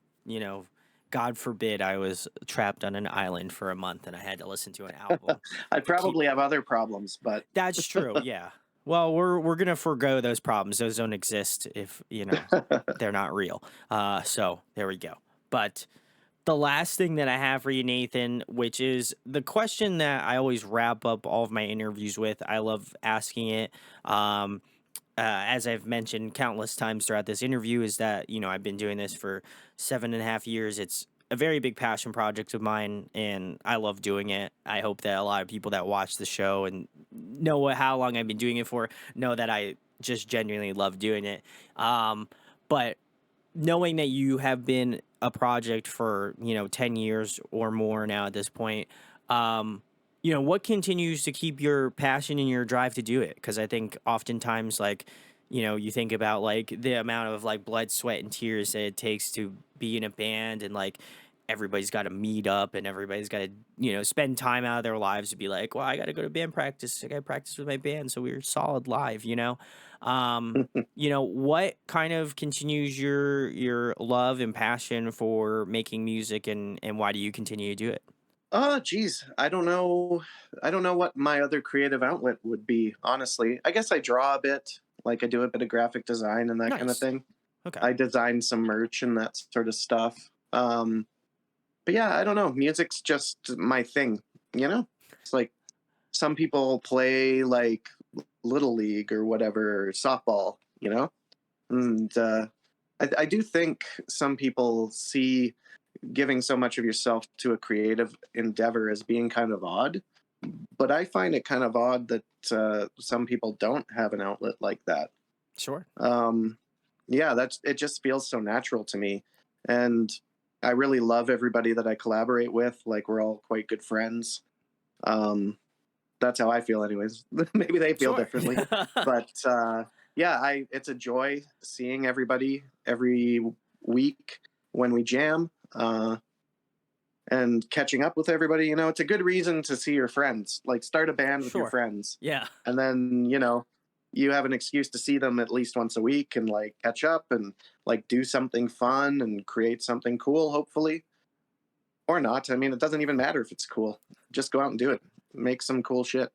God forbid I was trapped on an island for a month and I had to listen to an album I to keep. probably have other problems, but That's true. Yeah. Well, we're gonna forego those problems. Those don't exist if they're not real. So there we go. But the last thing that I have for you, Nathan, which is the question that I always wrap up all of my interviews with. I love asking it. Um, as I've mentioned countless times throughout this interview, is that, I've been doing this for 7.5 years. It's a very big passion project of mine, and I love doing it. I hope that a lot of people that watch the show and know how long I've been doing it for know that I just genuinely love doing it. But knowing that you have been a project for 10 years or more now at this point, what continues to keep your passion and your drive to do it? Because I think oftentimes, like, you think about like the amount of like blood, sweat, and tears that it takes to be in a band, and like everybody's got to meet up and everybody's got to spend time out of their lives to be like, well, I got to go to band practice, I got to practice with my band so we're solid live. um what kind of continues your love and passion for making music, and why do you continue to do it? oh, geez, I don't know. I don't know what my other creative outlet would be. Honestly, I guess I draw a bit. Like I do a bit of graphic design and that kind of Nice. thing. Okay. I design some merch and that sort of stuff. But yeah, I don't know. Music's just my thing. You know, it's like some people play like little league or whatever, or softball. And I do think some people see giving so much of yourself to a creative endeavor as being kind of odd. But I find it kind of odd that some people don't have an outlet like that. Sure. Um, yeah, that's it. Just feels so natural to me, and I really love everybody that I collaborate with. Like we're all quite good friends. Um, that's how I feel, anyways. Maybe they feel Sure. differently, but yeah, I it's a joy seeing everybody every week when we jam. And catching up with everybody. It's a good reason to see your friends. Like start a band with your Sure. friends, Yeah. and then you have an excuse to see them at least once a week and like catch up and like do something fun and create something cool, hopefully, or not. I mean, it doesn't even matter if it's cool. Just go out and do it. Make some cool shit.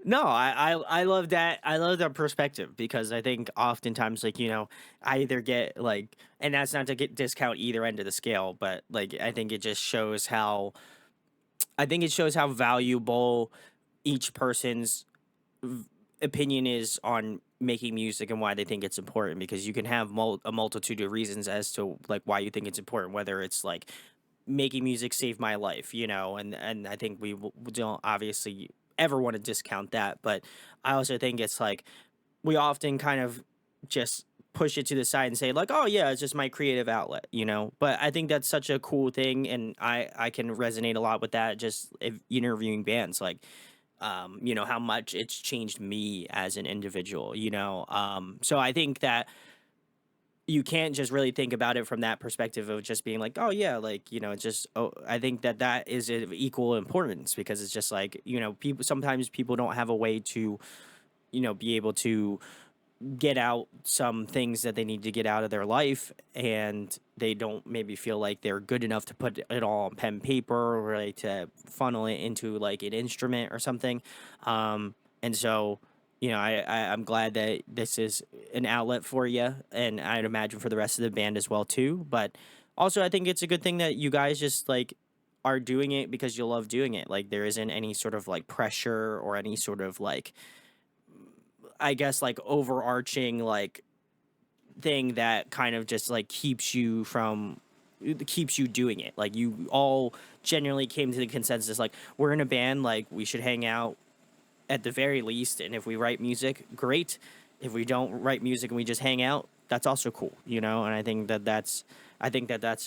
No, I love that. I love that perspective because I think oftentimes, like, I either get like, and that's not to get discount either end of the scale, but like, I think it just shows how, I think it shows how valuable each person's v- opinion is on making music and why they think it's important, because you can have a multitude of reasons as to like why you think it's important, whether it's like making music saved my life, and I think we don't obviously ever want to discount that, but I also think it's like we often kind of just push it to the side and say like, oh yeah, it's just my creative outlet, but I think that's such a cool thing, and I can resonate a lot with that, just if interviewing bands, like how much it's changed me as an individual, so I think that you can't just really think about it from that perspective of just being like, oh yeah, like, it's just, oh, I think that that is of equal importance, because it's just like, people, sometimes people don't have a way to, be able to get out some things that they need to get out of their life, and they don't maybe feel like they're good enough to put it all on pen paper, or like to funnel it into like an instrument or something. And so I'm glad that this is an outlet for you, and I'd imagine for the rest of the band as well too. But also I think it's a good thing that you guys just like are doing it because you love doing it. Like there isn't any sort of like pressure or any sort of like, I guess, like overarching like thing that kind of just like keeps you doing it. Like you all genuinely came to the consensus like, we're in a band, like we should hang out at the very least, and if we write music, great. If we don't write music and we just hang out, that's also cool, and I think that that's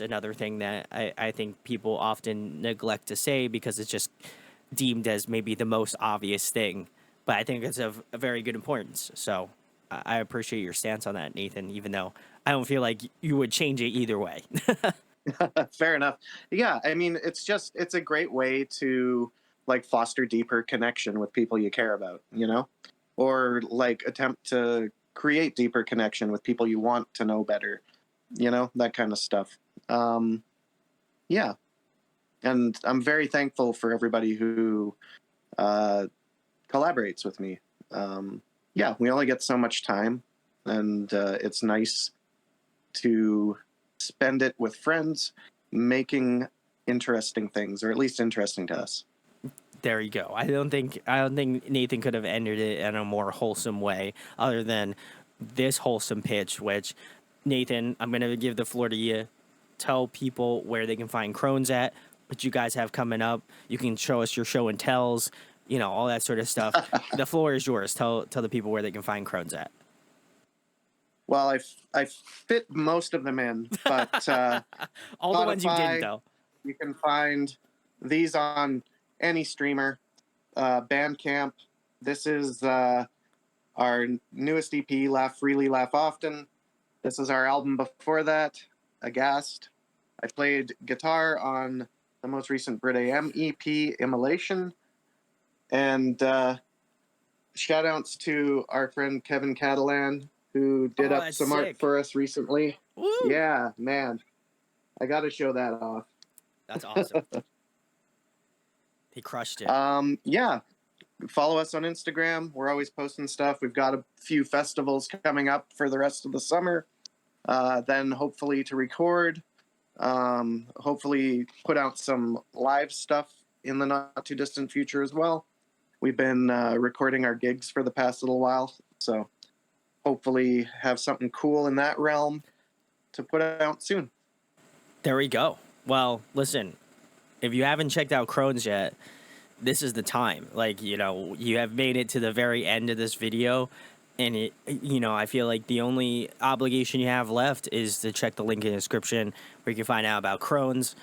another thing that I think people often neglect to say because it's just deemed as maybe the most obvious thing, but I think it's of a very good importance. So I appreciate your stance on that, Nathan, even though I don't feel like you would change it either way. Fair enough. Yeah, I mean, it's a great way to like foster deeper connection with people you care about, or like attempt to create deeper connection with people you want to know better, that kind of stuff. Yeah, and I'm very thankful for everybody who collaborates with me. Yeah, we only get so much time, and it's nice to spend it with friends making interesting things, or at least interesting to us. There you go. I don't think Nathan could have ended it in a more wholesome way other than this wholesome pitch, which Nathan, I'm gonna give the floor to you. Tell people where they can find Crones at, what you guys have coming up. You can show us your show and tells, all that sort of stuff. The floor is yours. Tell the people where they can find Crones at. Well, I fit most of them in, but All the ones you didn't, Spotify, though. you can find these on any streamer. Bandcamp. This is our newest EP, Laugh Freely, Laugh Often. This is our album before that, Aghast. I played guitar on the most recent Brit AM EP, Immolation. And shout outs to our friend Kevin Catalan, who did Oh, up that's some art sick. for us recently. Woo! Yeah, man. I got to show that off. That's awesome. He crushed it. Yeah. Follow us on Instagram. We're always posting stuff. We've got a few festivals coming up for the rest of the summer. Then hopefully to record. Hopefully put out some live stuff in the not too distant future as well. We've been recording our gigs for the past little while, so hopefully have something cool in that realm to put out soon. There we go. Well, listen, if you haven't checked out Crones yet, this is the time. Like, you have made it to the very end of this video, and I feel like the only obligation you have left is to check the link in the description where you can find out about Crohn's,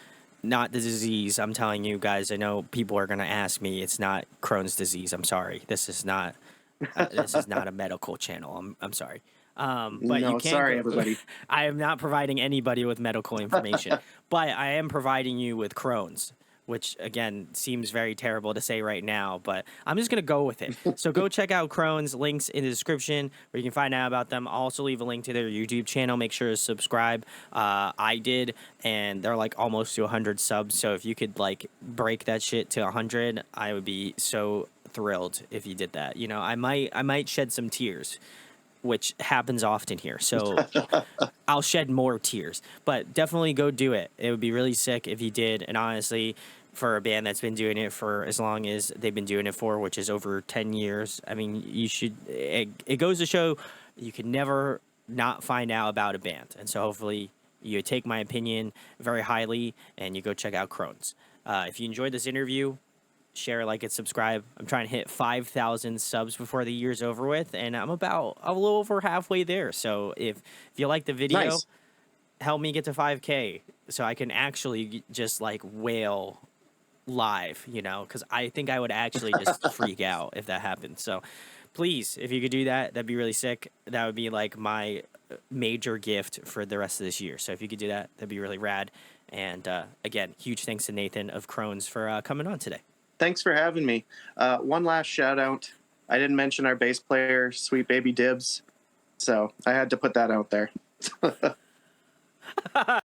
not the disease. I'm telling you guys, I know people are going to ask me. It's not Crohn's disease. I'm sorry. This is not a medical channel. I'm sorry. But no, you can't sorry, go, everybody. I am not providing anybody with medical information, but I am providing you with Crohn's, which again seems very terrible to say right now, but I'm just gonna go with it. So go check out Crohn's. Links in the description where you can find out about them. I'll also leave a link to their YouTube channel. Make sure to subscribe. I did, and they're like almost to 100 subs. So if you could like break that shit to 100, I would be so thrilled if you did that. I might shed some tears, which happens often here. So I'll shed more tears, but definitely go do it. It would be really sick if you did. And honestly, for a band that's been doing it for as long as they've been doing it for, which is over 10 years, I mean, it goes to show you can never not find out about a band. And so hopefully you take my opinion very highly and you go check out Crones. If you enjoyed this interview, share, like, and subscribe. I'm trying to hit 5,000 subs before the year's over with, and I'm about a little over halfway there. So if you like the video, Nice. help me get to 5K so I can actually just like wail live, because I think I would actually just freak out if that happened. So please, if you could do that, that'd be really sick. That would be like my major gift for the rest of this year. So if you could do that, that'd be really rad. And again, huge thanks to Nathan of Crones for coming on today. Thanks for having me. One last shout out. I didn't mention our bass player, Sweet Baby Dibs, so I had to put that out there.